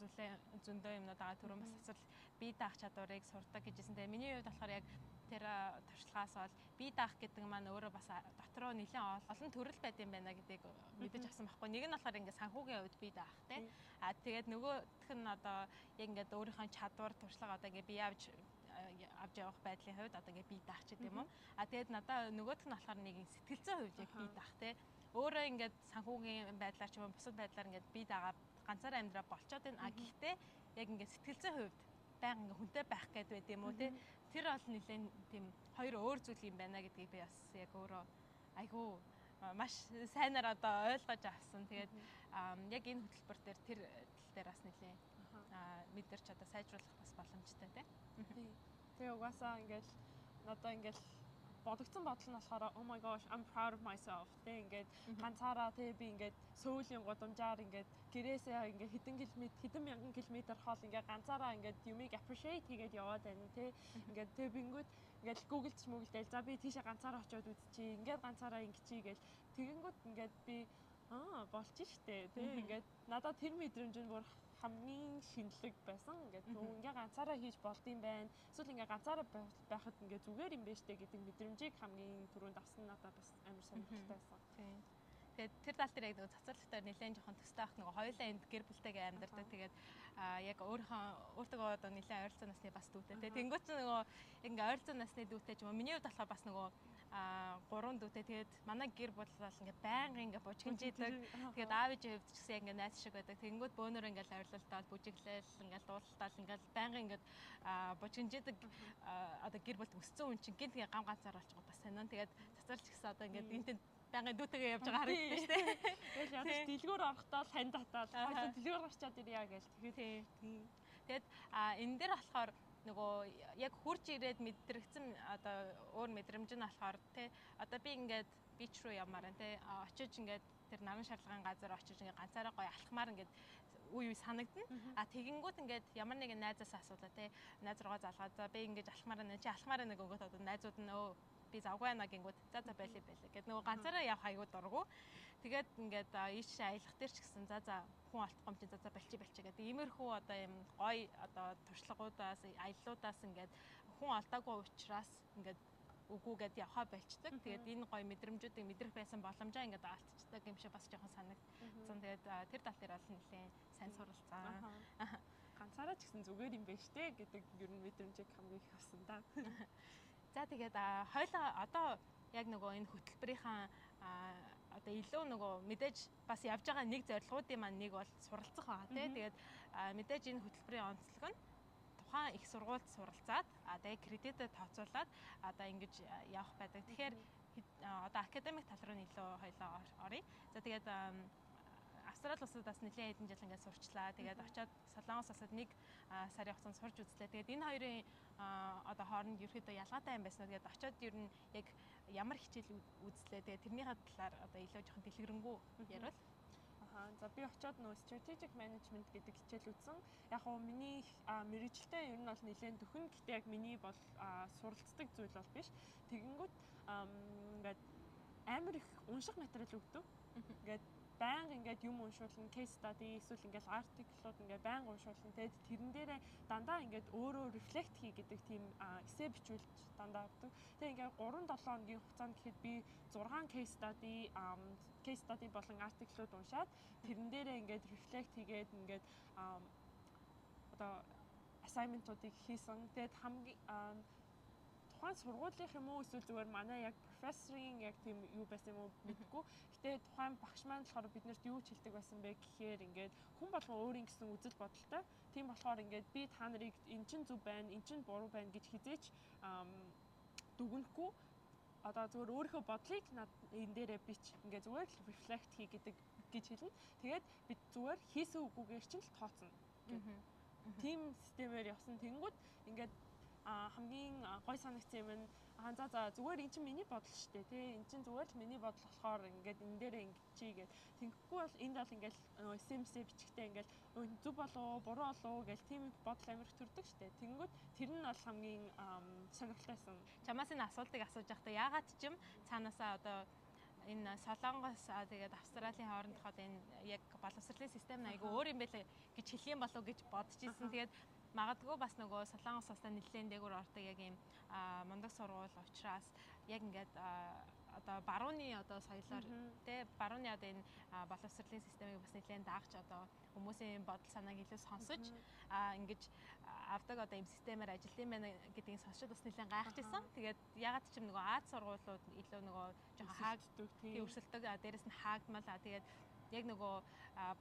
зөндөө юмнууд байгаа. Түрүүн бас асуул бие даах чадварыг сурдаг гэжсэн. Тэгээ миний хувьд болохоор яг тэр туршлагаас бол бие даах гэдэг маань өөрөө бас дотроо нэлийн олон төрөл байд юм байна гэдгийг мэдэж авсан байхгүй. Нэг нь болохоор ингээд санхүүгийн хувьд бие даах тий. Тэгээд нөгөөх нь одоо яг ингээд өөрийнхөө чадвар туршлага одоо ингээд бие авч явах байдлын хувьд одоо ингээд бие даах ч гэдэг юм уу. Тэгээд надаа нөгөөх нь болохоор нэг сэтгэл зүйн хувьд яг бие даах тий. Өөрөө ингээд санхүүгийн байдлаар ч юм уу бусад байдлаар ингээд бие даагаад ганцаараа амьдраа болчоод байна. Гэхдээ яг ингээд сэтгэл зүйн хувьд байнга ингээд хүнтэй байх гээд байд юм уу тий. Тэр бол нэлээд тийм хоёр өөр зүйл юм байна гэдгийг би бас яг өөрөө айгүй маш сайнаар одоо ойлгож авсан. Тэгээд яг энэ хөтөлбөр дээр тэр тал дээр бас нэлээд мэдэрч одоо сайжруулах бас боломжтой тий. Тэгээ угаасаа ингээд надаа ингээд бодогдсон бодол нь болохоор oh my gosh I'm proud of myself. Тэ ингээд ганцаараа тэ би ингээд сөүлийн гудамжаар ингээд гэрээсээ ингээд хэдэн мянган километр хоол ингээд ганцаараа ингээд юмыг appreciate хийгээд яваад байна тэ. Ингээд тэ бингүүд ингээд Google-ч мөглдэл за би тийшээ ганцаараа очиод үзчихье. Ингээд ганцаараа ингэчий гэж тэгэнгүүт ингээд би болчих штэ тэ. Ингээд надад тэр мэдрэмж нь бүр хамгийн шинэлэг байсан. Ингээд ингээ ганцаараа хийж болдсон байна. Эсвэл ингээ ганцаараа байхад ингээ зүгээр юм байна штэ гэдэг мэдрэмжийг хамгийн түрүүнд авсан надад бас амар сонирхолтой байсан. Тийм. Тэгээд тэр тал дээр яг нөгөө цацралтаар нэлээд жоохон төстэй ах нөгөө хоёулаа энд гэр бүлтэйгээ амьдардаг. Тэгээд яг өөртөө одоо нэлээд ойролцоо насны бас дүүтэй. Тэнгүүт ч нөгөө ингээ ойролцоо насны дүүтэй ч юм уу. Миний хувьд болохоор бас нөгөө 3 дүүтэй. Тэгээд манай гэр бүл бол ингээ байнга ингээ бужигнжийдэг. Тэгээд аав ээжийн хувьд ч гэсэн ингээ найз шиг байдаг. Тэнгүүд бөөнөр ингээ ойрлолтоод бүжиглээл ингээ дуулалтаал ингээ байнга ингээ бужигнжийдэг одоо гэр бүлд өссөн хүн чинь гинт гам ганцаар болчихгоо бас санаа. Тэгээд цацралч гэсэн одоо ингээ энтэнд байнгын дүүтэйгээ явж байгаа харагддаг шүү дээ. Тэгэл ядаж дэлгүүр орохдоо тань татаад хоёул дэлгүүр гарчаад ирья гэж. Тэгээд энэ дээр болохоор нөгөө яг хурж ирээд мэдрэгцэн одоо өөр мэдрэмж нь болохоор тий одоо би ингээд бич руу явмаар байна тий очиж ингээд тэр наран шарлагын газар очиж ингээд ганцаараа гоё алхмаар ингээд үе санагдана. Тэгэнгүүт ингээд ямар нэгэн найзаас асуулаа тий найз руугаа залгаад за би ингээд алхмаар байна чи алхмаар нэг өгөөд одоо найзууд нь би завгүй байна гингүүд за байлээ гэд нөгөө ганцаараа явах айгуу дургу. Тэгээд ингээд ийш аялах дээр ч гэсэн за хүн олдохгүй юм чи за болчих гэдэг иймэрхүү одоо юм гоё одоо туршлагуудаас аяллуудаас ингээд хүн олдоогүй учраас ингээд үгүйгээд явхаа болчдөг. Тэгээд энэ гоё мэдрэмжүүдийг мэдрэх байсан боломжоо ингээд алдчихдаг юм шиг бас жоохон санагдсан. Тэгээд тэр тал дээр бол нэлээд сайн суралцсан. Ганцаараа ч гэсэн зүгээр юм байна штэ гэдэг ер нь мэдрэмжийг хамгийн их авсан да. За тэгээд хоёлаа одоо яг нөгөө энэ хөтөлбөрийнхаа одоо илүү нөгөө мэдээж бас явж байгаа нэг зорилгоудын маань нэг бол суралцах байгаа тийм. Тэгээд мэдээж энэ хөтөлбөрийн онцлог нь тухайн их сургуульд суралцаад тэгээд кредитэд тооцоолаад одоо ингэж явах байдаг. Тэгэхээр одоо академик тал руу илүү хоёлоо оръё. За тэгээд Австрали улсад бас нэлээд хэдэн жил ингээд сурчлаа. Тэгээд очиод Солонгос улсад 1 сарын хугацаанд сурч үзлээ. Тэгээд энэ хоёрын одоо хооронд ерөөхдөө ялгаатай юм байсан. Тэгээд очиод ер нь яг ямар хичээл үзлээ. Тэгээд тэрнийхээ талаар одоо илүү жоохон дэлгэрэнгүй ярил. За би очиод нөө strategic management гэдэг хичээл үзсэн. Яг нь миний мэргэжилтэй ер нь бол нэлээд дөхөн. Гэхдээ яг миний бол суралцдаг зүйл бол биш. Тэгэнгүүт ингээд амар их унших материал өгдөг. Ингээд байнга ингээд юм уншуулна, case study эсвэл ингээд артиклууд ингээд байнга уншуулна. Тэгээд тэрэн дээрээ дандаа ингээд өөрөө reflect хий гэдэг тийм эссе бичүүлж дандаа авдаг. Тэгээд ингээд 3-7 хоногийн хугацаанд гэхэд би 6 case study болон артиклууд уншаад тэрэн дээрээ ингээд reflect хийгээд ингээд одоо assignment-уудыг хийсэн. Тэгээд хамгийн тухайн сургуулийн юм уу эсвэл зүгээр манай яг профессорын яг тийм юу байсан юм уу мэдгүй. Гэтэ тухайн багш маань болохоор биднэрт юу ч хэлдэг байсан бэ гэхээр ингээд хүн болгон өөрийн гэсэн үзэл бодолтой. Тийм болохоор ингээд би та нарыг эн чин зөв байна, эн чин буруу байна гэж хизээч дүгнэхгүй. Одоо зүгээр өөрийнхөө бодлыг энэ дээрээ бич ингээд зүгээр л reflect хий гэдэг гэж хэлнэ. Тэгээд бид зүгээр хийсэн үгүйгээр чинь л тооцно. Тийм системээр явсан. Тэнгүүд ингээд хамгийн гой санагдсан юм нь за зүгээр эн чинь миний бодол шүү дээ тий эн чинь зүгээр л миний бодол болохоор ингээд энэ дээрээ ингэж чийгээд тэгэхгүй бол энд бол ингээд SMS бичгтээ ингээд зөв болоо буруу болоо гэж тийм бодол амирх төрдөг шүү дээ. Тэнгүүд тэр нь бол хамгийн сонирхолтойсэн. Чамаас энэ асуултыг асууж байхдаа яагаад ч юм цаанаасаа одоо энэ Солонгос тэгээд Австралийн хоорондох одоо энэ яг боловсролын систем айгүй өөр юм байлаа гэж хэлэх юм болов гэж бодож ирсэн. Тэгээд магадгүй бас нөгөө Солонгос улсаа нэлээд дээгүүр ордог яг ийм мундаг сургууль учраас яг ингээд одоо барууны одоо соёлоор тий барууны одоо энэ боловсролын системийг бас нэлээд даагч одоо хүмүүсийн бодол санааг илүү сонсож ингэж авдаг одоо ийм системээр ажилласан байна гэдгийг сонсчод бас нэлээд гайхажсэн. Тэгээд ягаад ч юм нөгөө Аз сургуулиуд илүү нөгөө жоохон хаагддаг тий өрсөлдөг дээрэс нь хаагдмал тэгээд яг нөгөө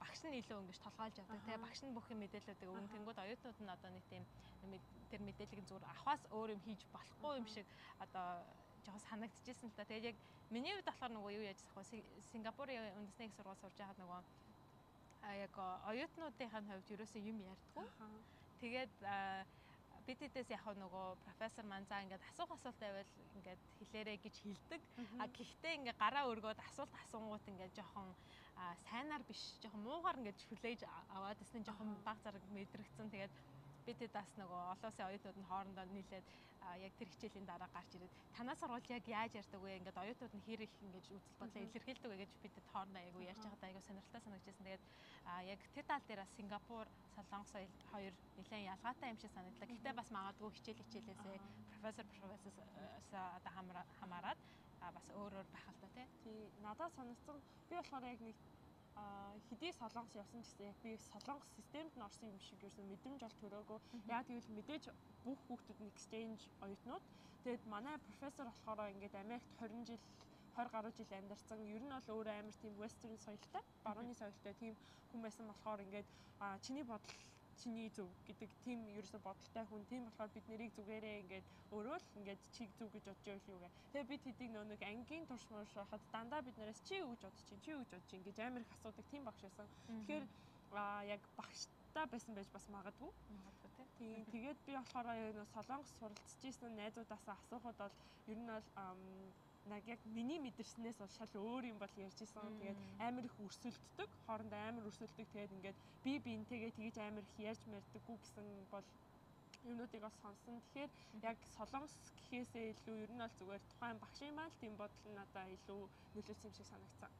багш нь илүү ингэж толгойлж авдаг тий багш нь бүх юм мэдээлэлүүдийг өгөн тэнгууд оюутнууд нь одоо нэг тийм тэр мэдээллийг зүгээр авахаас өөр юм хийж болохгүй юм шиг одоо жоохон санагдчихсэн л та. Тэгээд яг миний хувьд болохоор нөгөө юу яажсах вэ? Сингапурын үндэсний их сургууль сурж байхад нөгөө яг оюутнуудын хувьд ерөөсөө юм ярьдаггүй. Тэгээд бид эдээс яг нөгөө профессор маань за ингээд асуух асуулт байвал ингээд хэлээрэй гэж хэлдэг. Гэхдээ ингээд гараа өргөөд асуунгууд ингээд жоохон сайнаар биш жоохон муугаар ингээд хүлээж аваад тэсний жоохон баг зараг мэдрэгцэн. Тэгээд бид бас нөгөө олон улсын оюутнууд нь хоорондоо нийлээд яг тэр хичээлийн дараа гарч ирээд танаас сурвалж яг яаж ярьдаг вэ? Ингээд оюутнууд нь хэр их ингээд үзэл бодлоо илэрхийлдэг вэ гэж бидэд хоорондоо айгу ярьж байгаад айгу сонирхолтой санагдчихсан. Тэгээд яг тэр тал дээр Сингапур, Солонгос хоёр нэлээд ялгаатай юм шиг санагдлаа. Гэхдээ бас магадгүй хичээлээсээ профессор одоо хамаарад бас өөр байх л та тий. Надад санагдсан би болохоор яг нэг хэдий Солонгос явсан ч гэсэн яг би Солонгос системд нь орсон юм шиг ерөөсөн мэдрэмж бол төрөөгөө. Яг тэгвэл мэдээж бүх хүүхдүүд нь exchange оюутнууд. Тэгээд манай профессор болохоор ингээд Америкт 20 гаруй жил амьдарсан. Ер нь бол өөрөө амар тийм western соёлтой, барууны соёлтой тийм хүн байсан болохоор ингээд чиний бодол чиний зөв гэдэг тийм ерөөсө бодолтой хүн. Тийм болохоор бид нэрийг зүгээрээ ингээд өөрөө л ингээд чиг зөв гэж бодож байл юу гэ. Тэгээ бид хэдийг нэг ангийн турш мууш байхад дандаа бид нараас чи юу гэж бодож чинь гэж амар их асуудаг тийм багш байсан. Тэгэхээр яг багштай байсан байж бас магадгүй. Тийм тэгээд би болохоор Солонгос суралцж исэн найзуудаасаа асуухад бол ер нь бол яг миний мэдэрснээс бол шал өөр юм бол ярьж исэн. Тэгээд амар их өрсөлддөг, хоорондоо амар өрсөлддөг. Тэгээд ингээд би энтэйгээ тэгж амар их ярьж мэрдэггүй гэсэн бол юмнуудыг бас сонсон. Тэгэхээр яг Солонгос гэхээсээ илүү ер нь бол зүгээр тухайн багшийн маань тийм бодол нь надаа илүү нөлөөлсөн юм шиг санагдсан.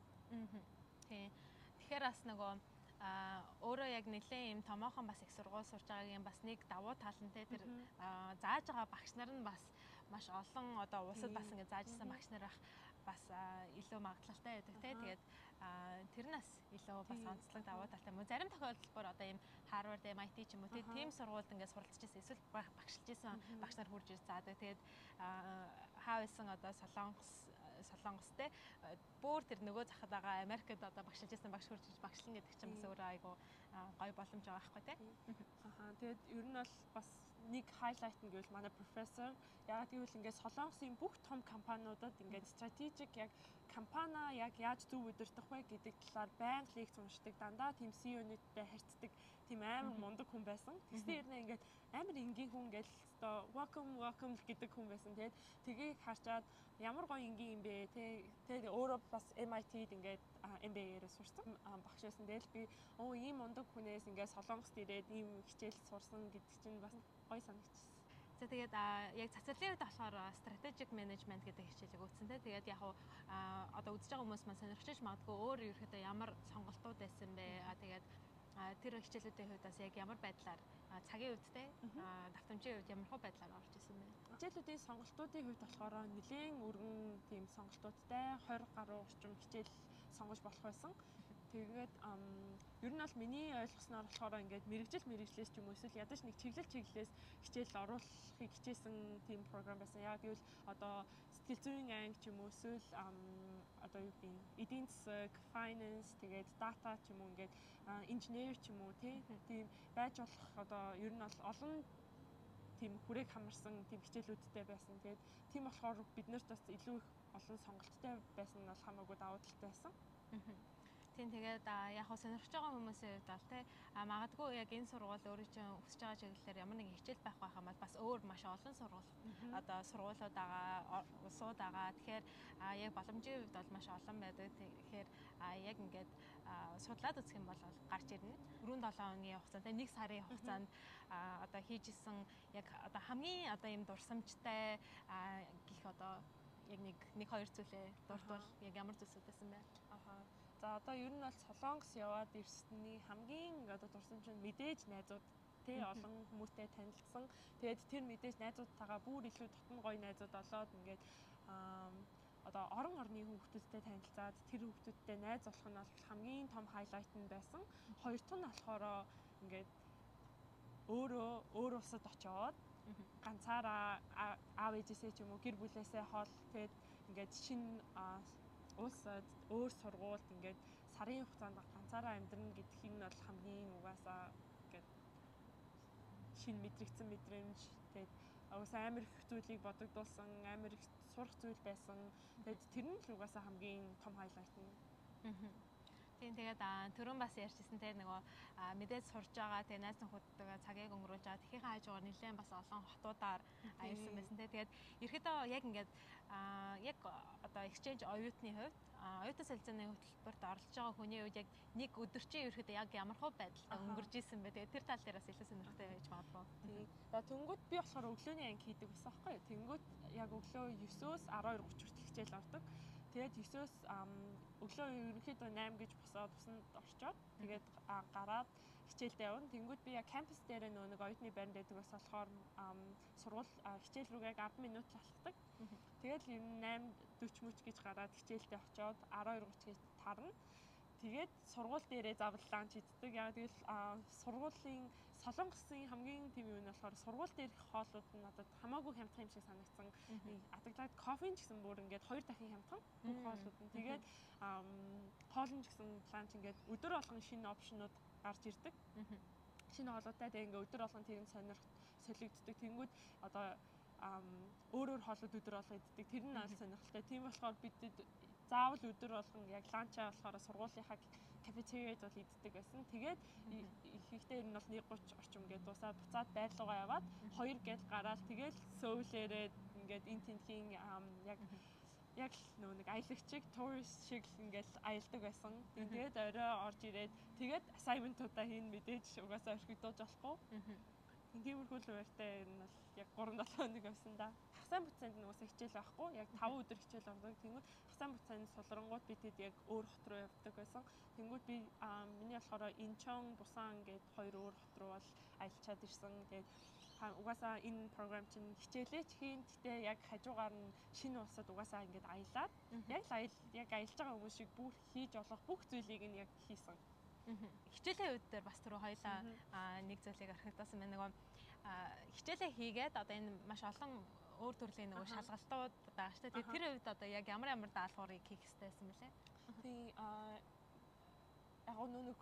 Тийм. Тэгэхээр бас нөгөө өөрөө яг нэлээд юм томоохон бас их сургууль сурж байгаагийн бас нэг давуу тал нь тэр зааж байгаа багш нар нь бас маш олон одоо улсад бас ингэ заажсан багш нар байх бас илүү магадлалтай байдаг тий. Тэгээд тэр нас илүү бас онцлог давуу талтай юм. Зарим тохиолдолд одоо ийм Harvard, MIT ч юм уу тийм сургуульд ингээд суралцж байсан эсвэл багшилж байсан багш нар хурж ирж заадаг. Тэгээд хаа байсан одоо Солонгостэй бүр тэр нөгөө захад байгаа Америкт одоо багшилж байсан багш хурж ирж багшлан гэдэг чинь бас өөрөө айгу гоё боломж байгаа байхгүй тий. Тэгээд ер нь бол бас нэг хайлайт нь гэвэл манай профессор яг гэвэл ингээд Солонгосын бүх том компаниудад ингээд стратегик яг компани яг яаж зөв удирдах вэ гэдэг талаар байнга лекц уншдаг, дандаа тийм CEO-нүүдтэй харьцдаг тийм амар мундаг хүн байсан. Тэгсэн хэрнээ ингээд амар энгийн хүн гэж одоо welcome гэдэг хүн байсан. Тэгээд тгийг харчаад ямар гоё энгийн юм бэ те. Тэгээд өөрөө бас MIT-д ингээд MBA-ээр сурсан багш байсан. Тэгэл би ийм мундаг хүнээс ингээд Солонгост ирээд ийм хичээл сурсан гэдэг чинь бас гоё санагдчихсан. За тэгээд яг цацралын үед болохоор strategic management гэдэг хичээлийг үзсэн те. Тэгээд яг одоо үзэж байгаа хүмүүс маань сонирхож магадгүй өөр ерөөхдөө ямар сонголтууд байсан бэ? Тэгээд тэр хичээлүүдийн хувьд бас яг ямар байдлаар цагийн үед те давтамжийн үед ямар хөө байдлаар орж исэн бэ? Хичээлүүдийн сонголтуудын хувьд болохоор нэлээд өргөн тийм сонголтуудтай 20 гаруй орчим хичээл сонгож болох байсан. Тэгээд ер нь бол миний ойлгосноор болохоор ингээд мэрэгжлээс ч юм уу эсвэл ядаж нэг чиглэлээс хичээл оруулахыг хичээсэн тийм програм байсан. Яг гэвэл одоо сэтгэл зүйн анги ч юм уу эсвэл одоо юу гэдэг нь эдийн засаг, finance тэгээд data ч юм уу ингээд инженер ч юм уу тийм байж болох одоо ер нь бол олон тийм хүрээг хамарсан тийм хичээлүүдтэй байсан. Тэгээд тийм болохоор биднэрт бас илүү их олон сонголттой байсан нь бол хамаагүй давуу талтай байсан. Тийм тэгээд яг хөө сонирхож байгаа хүмүүсийн хувьд бол те магадгүй яг энэ сургууль өөрөө чинь өсөж байгаа чиглэлээр ямар нэгэн хичээл байх байхаа бас өөр маш олон сургууль одоо сургуулиуд байгаа улсууд байгаа. Тэгэхээр яг боломжийн хувьд бол маш олон байдаг. Тэгэхээр яг ингээд судлаад үзэх юм бол гарч ирнэ. 4-7 хоногийн хугацаанд 1 сарын хугацаанд одоо хийжсэн яг одоо хамгийн одоо юм дурсамжтай гэх одоо яг нэг хоёр зүйлээ дурдвал яг ямар зүйлсүүд байсан бэ? За одоо ер нь бол Солонгос яваад ирсний хамгийн одоо дурсамж нь мэдээж найзууд тий олон хүмүүстэй танилцсан. Тэгээд тэр мэдээж найзуудтайгаа бүр илүү дотн гоё найзууд болоод ингээд одоо орон орны хүүхдүүдтэй танилцаад тэр хүүхдүүдтэй найз болох нь бол хамгийн том хайлайт нь байсан. Хоёр дахь нь болохоор ингээд өөр улсад очиод ганцаараа аав ээжээсээ ч юм уу гэр бүлээсээ хол тэгээд ингээд шинэ улсад өөр сургуульд ингээд сарын хугацаанд ганцаараа амьдрна гэдг нь бол хамгийн угаасаа ингээд шинэ мэдрэгдсэн мэдрэмж тэгээд угаасаа амар их зүйлийг бодогдуулсан амар их сурах зүйл байсан. Тэгээд тэр нь л угаасаа хамгийн том хайлайт нь. Тийм тэгээд түрүүн бас ярьжсэн те нөгөө мэдээж сурж байгаа тэгээ найз нөхөдтэйгээ цагийг өнгөрүүлж байгаа тэхийн хажуугаар нэлээд бас олон хотуудаар ирсэн байсан те. Тэгээд ерөөдөө яг ингээд яг одоо exchange оюутны хувьд оюутан солилцооны хөтөлбөрт оролцож байгаа хүний үед яг нэг өдөржин ерөөдөө яг ямар хөө байдлаар өнгөрж исэн бэ? Тэгээд тэр тал дээр бас илүү сонирхолтой байж магадгүй. Тийм. За тэнгууд би болохоор өглөөний анги хийдэг байсан байхгүй юу? Тэнгууд яг өглөө 9-өөс 12:30 хүртэл хичээл ордог. Тэгээд 9-өөс өглөө ерөнхийдөө 8 гэж босоод усанд орчоод тэгээд гараад хичээлдээ явна. Тэнгүүд би яг кампус дээр нэг оюутны байранд байдаг бас болохоор сургууль хичээл рүүгээ 10 минут алхдаг. Тэгээд ер нь 8:40 мөч гэж гараад хичээлдээ очиод 12:30 гэж тарна. Тэгээд сургууль дээрээ завл ланч иддэг. Яг тэгэл сургуулийн Солонгосын хамгийн тийм юу нь болохоор сургууль дээрх хоолууд нь надад хамаагүй хямдхан юм шиг санагдсан. Атаглагд кофе ч гэсэн бүр ингээд 2 дахин хямдхан бүх хоолууд нь. Тэгээд хоолн ч гэсэн ланч ингээд өдөр болгон шинэ опшнууд гарч ирдэг. Шинэ хоолойтой тэгээд ингээд өдөр болгон тэр нь солигддог. Тэнгүүд одоо өөр хоолууд өдөр болго иддэг. Тэр нь аль сонирхолтой. Тийм болохоор бид заавал өдөр болгон яг ланчаа болохоор сургуулийнхаа кафетериад бол иддэг байсан. Тэгээд ихэнхдээ ер нь бол 1:30 орчим гээд дуусаад буцаад байрлуугаа яваад 2 гээд гараад тэгээд сөүлээрээ ингээд эн тентхийн яг нөгөө нэг аялагчиг турист шиг ингээд аялдаг байсан. Тэгээд орой орж ирээд тэгээд assignment-уудаа хийн мэдээж угаасаа орхигдуулж болохгүй. Тиймэрхүү л байртай ер нь бол яг 3-7 хоног явсан да. Хасаан буцаанд нуусаа хичээл байхгүй. Яг 5 өдөр хичээл ордог. Тэнгүүд хасаан буцаанд солронгууд бид хэд яг өөр хот руу явдаг байсан. Тэнгүүд би миний болохоор Инчон, Бусан гээд 2 өөр хот руу бол аялчаад ирсэн. Тэгээд угаасаа энэ програм чинь хичээлээ ч хийн. Гэтэ яг хажуугаар нь шинэ улсад угаасаа ингээд аялаад яг аялж байгаа хүмүүс шиг бүх хийж болох бүх зүйлийг нь яг хийсэн. Хичээлийн үед дээр бас түрүү хоёлаа нэг зүйлийг орхигдуулсан байна. Нөгөө хичээлээ хийгээд одоо энэ маш олон өөр төрлийн нөгөө шалгалтууд байгаа шүү дээ. Тэр үед одоо яг ямар даалгаврыг хийх хэрэгтэй байсан бэлээ? Тийм яг нэг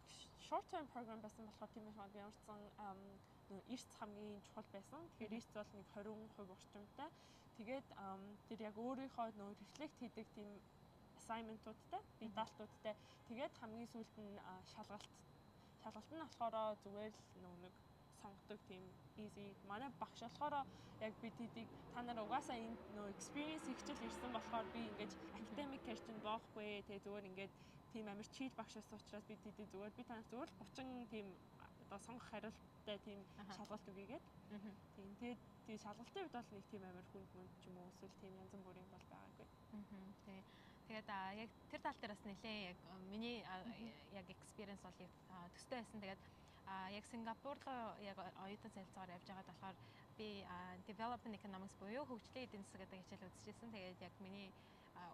short term program байсан болохоор тийм байна. Ямарчсан эрс хамгийн чухал байсан. Тэгэхээр эрс бол нэг 20% орчимтай. Тэгээд тэр яг өөрийнхөө нөгөө reflect хийдэг тийм assignment-уудтай, даталтуудтай. Тэгээд хамгийн сүүлд нь шалгалт нь болохоор зүгээр л нэг сонгодог тийм easy. Манай багш болохоор яг бид хэдийг та нар угаасаа энэ нөө experience хичээл ирсэн болохоор би ингэж academic question боохгүй. Тэгээ зүгээр ингээд тийм амар chill багшаас учраас бид хэдий зүгээр би танаас зүгээр 30 тийм одоо сонгох хариулттай тийм шалгалт өгьгээд. Тийм тэгээд шалгалтын үед бол нэг тийм амар хүнд ч юм уу эсвэл тийм янз бүрийн бол байгаагүй. Тийм. Тэгээд яг тэр тал дээр бас нэлээ яг миний яг experience бол төстэй байсан. Тэгээд яг Сингапур руу яг оюутан солилцоогоор явж байгаад болохоор би development economics буюу хөгжлийн эдийн засаг гэдэг хичээл үзчихсэн. Тэгээд яг миний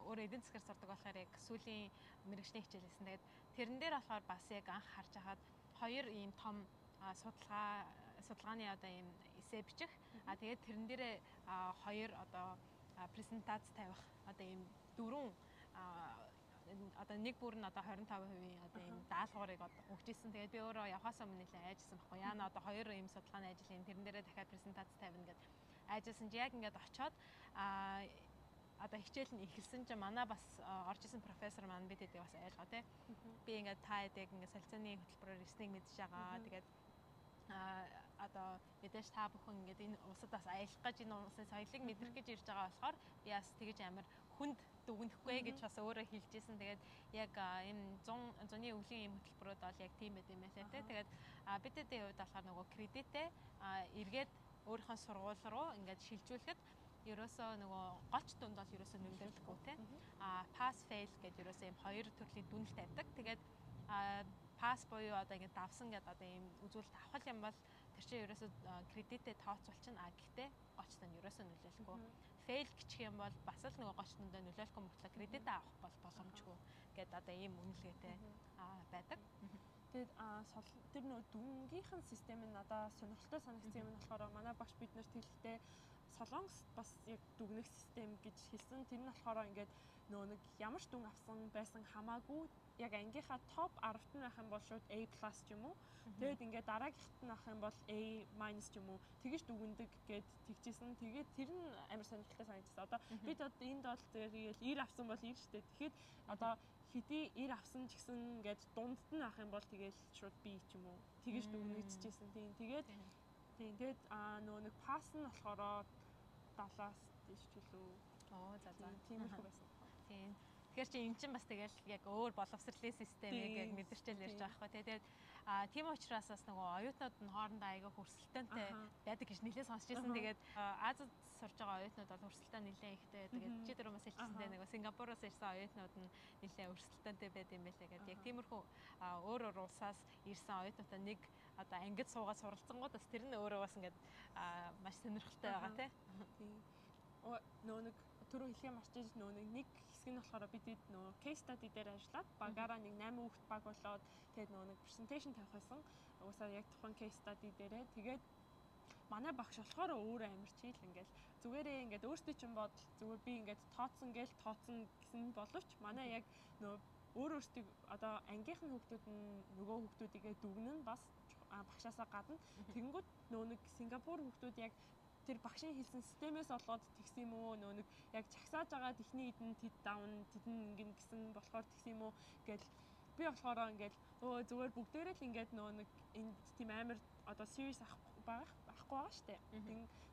өөр эдийн засгаар сурдаг болохоор яг сүүлийн мэргэжлийн хичээл байсан. Тэгээд тэрэн дээр болохоор бас яг анх харж байгаад хоёр ийм том судалгааны одоо ийм эссе бичих. Тэгээд тэрэн дээрээ хоёр одоо презентац тавих одоо ийм дөрвөн одоо нэг бүр нь одоо 25% одоо ийм даалгаврыг одоо өгч ирсэн. Тэгээд би өөрөө явахаас өмнө нэлээд айжсан байхгүй. Яна одоо хоёр ийм судалгааны ажлын тэрэн дээрээ дахиад презентац тавина гэд айжсан чи яг ингээд очиод одоо хичээл нь эхэлсэн чинь манай бас орж исэн профессор маань бид хэдийг бас айлгоо тий. Би ингээд та хэдийг ингээд солилцооны хөтөлбөрөөр ирснийг мэдж байгаа. Тэгээд одоо мэдээж та бүхэн ингээд энэ улсад бас аялах гэж энэ улсын соёлыг мэдрэх гэж ирж байгаа болохоор би бас тэгэж амар хүнд дүгнэхгүй гэж бас өөрөө хэлж ирсэн. Тэгээд яг энэ 100-ны өвлийн юм хөтөлбөрүүд бол яг тийм байт юм байлаа тий. Тэгээд бид хэдийн хувьд болохоор нөгөө кредитээ эргээд өөрийнхөө сургууль руу ингээд шилжүүлэхэд ерөөсөө нөгөө голч дунд бол ерөөсөө нөлөөлөхгүй тий. Pass fail гэдэг ерөөсөө ийм хоёр төрлийн дүнэлт тавьдаг. Тэгээд пас буюу одоо ингэ давсан гэдэг одоо ийм үзүүлэлт авах юм бол тэр чинь ерөөсөө кредитээ тооцоолчихно. Гэхдээ голч дунд ерөөсөө нөлөөлөхгүй. Fail гэх юм бол бас л нөгөө голч дундаа нөлөөлөхгүй мөртлөө кредитээ авах бол боломжгүй гэдэг одоо ийм үнэлгээтэй байдаг. Тэгээд тэр нөө дүнгийнхэн систем нь надад сонирхолтой санагдсан юм нь болохоор манай багш биднэрт хэлэхдээ Солонгос бас яг дүгнэх систем гэж хэлсэн. Тэр нь болохоор ингээд нөө нэг ямар ч дүн авсан байсан хамаагүй яг ангийнхаа топ 10-т нь байх юм бол шууд A+ ч юм уу. Тэгээд ингээд дараагийнхт нь авах юм бол A- ч юм уу. Тэгэж дүгнэдэг гэд тэгчихсэн. Тэгээд тэр нь амар сонирхолтой санагдсан. Одоо бид одоо энд бол тэгээд 90 авсан бол 90 шүү дээ. Тэгэхэд одоо хэдий 90 авсан ч гэсэн ингээд дундд нь авах юм бол тэгээд шууд B ч юм уу. Тэгэж дүгнэгдчихсэн. Тийм. Тэгээд нөө нэг пасс нь болохоор 70-аас дээш ч үлээ. За. Тиймэрхүү байсан. Тийм. Тэгэхээр чи эн чинь бас тэгэл яг өөр боловсролын системийг яг мэдэрчэл ярьж байгаа байхгүй. Тэгээд тийм учраас бас нөгөө оюутнууд нь хоорондоо аяга хөрсөлтөөнтэй байдаг гэж нэлээд сонсч ирсэн. Тэгээд Азад сурж байгаа оюутнууд бол хөрсөлтөө нэлээд ихтэй. Тэгээд чи дөрөв бас хэлчихсэндээ нөгөө Сингапуроос ирсэн оюутнууд нь нэлээд хөрсөлтөөнтэй байд юм байлаа гэдэг. Яг тиймэрхүү өөр улсаас ирсэн оюутнуудаа нэг одоо ангид суугаад суралцсангууд бас тэр нь өөрөө бас ингээд маш сонирхолтой байгаа тий. Нөө нэг түрүү хэлхээ марчиж нөө нэг хэсэг нь болохоор бид нөө case study дээр ажиллаад багаараа нэг 8 хүүхэд баг болоод тэгээд нөө нэг presentation тавих байсан. Уусаа яг тухайн case study дээрээ тэгээд манай багш болохоор өөрөө амар чийл ингээл зүгээрээ ингээд өөртөө чинь бодол зүгээр би ингээд тооцсон гэсэн боловч манай яг нөө өөртөө одоо ангийнхан хүүхдүүд нь нөгөө хүүхдүүдийгээ дүгнэн бас багшаасаа гадна тэгэнгүүт нөө нэг Сингапур хүүхдүүд яг тэр багшийн хэлсэн системээс олгоод тэгсэн юм уу нөө нэг яг чагсааж байгаа техний эдэн тэд давна тэдэн ингэн гэсэн болохоор тэгсэн юм уу гэж би болохоор ингээд зүгээр бүгдээрээ л ингээд нөө нэг энэ тийм амар одоо serious авахгүй байгаа штэ.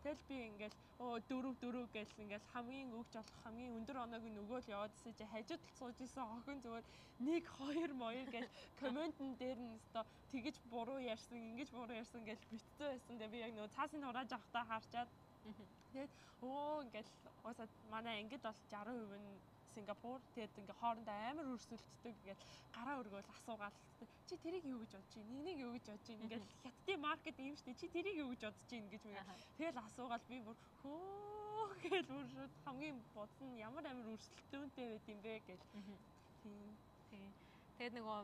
Тэгэл би ингээд 4 гэж ингээд хамгийн өгч болох хамгийн өндөр оноог нөгөө л яваад ирсэн чи хажууд талд сууж исэн охин зүгээр 1 2 моёр гэж комментэн дээр нь өстой тэгэж буруу ярьсан ингэж буруу ярьсан гэж битцээ байсан. Тэгээ би яг нөгөө цаасын хурааж авахтаа харчаад тэгээд ингээд уусаа манай ангид бол 60% нь Сингапур тэгээд ингээ хоорондоо амар өрсөлддөг ингээд гараа өргөөл асуугаал чи тэрийг юу гэж бодож байна? Энийг юу гэж бодож байна? Ингээд хятадын маркет юм штэ чи тэрийг юу гэж бодож байна гэж мгээ. Тэгэл асуугаал би бүр гэж бүр хамгийн бодсон ямар амар өрсөлдөөнтэй байт юм бэ гэж. Тийм. Тэгээд нөгөө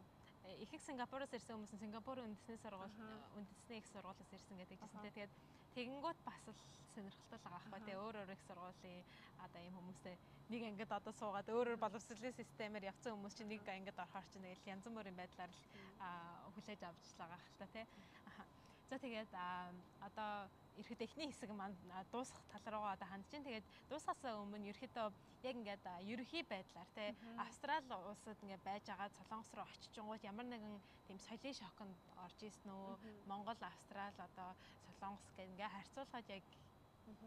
их Сингапуроос ирсэн хүмүүс нь Сингапурын үндэсний их сургуулиас ирсэн гэдэг жисэн. Тэгээд тэгэнгүүт бас л сонирхолтой байгаа байхгүй тий өөр их сургуулийн одоо ийм хүмүүстэй нэг ангид одоо суугаад өөрөөр боловсролын системээр явцсан хүмүүс чинь нэг ангид орохоор чинь тэгэл янз бүрийн байдлаар л хүлээж авч байгаа хэл та тий. За тэгээд одоо ерхэд эхний хэсэг маань дуусах тал руугаа одоо хандж байна. Тэгээд дуусахаас өмнө ерхэдөө яг ингээд ерөнхий байдлаар тий Австрали улсад ингээд байж байгаа Солонгос руу очичингууд ямар нэгэн тийм соёлын шоконд орж ирсэн үү? Монгол, Австрали одоо Солонгос гэх ингээд харьцуулахад яг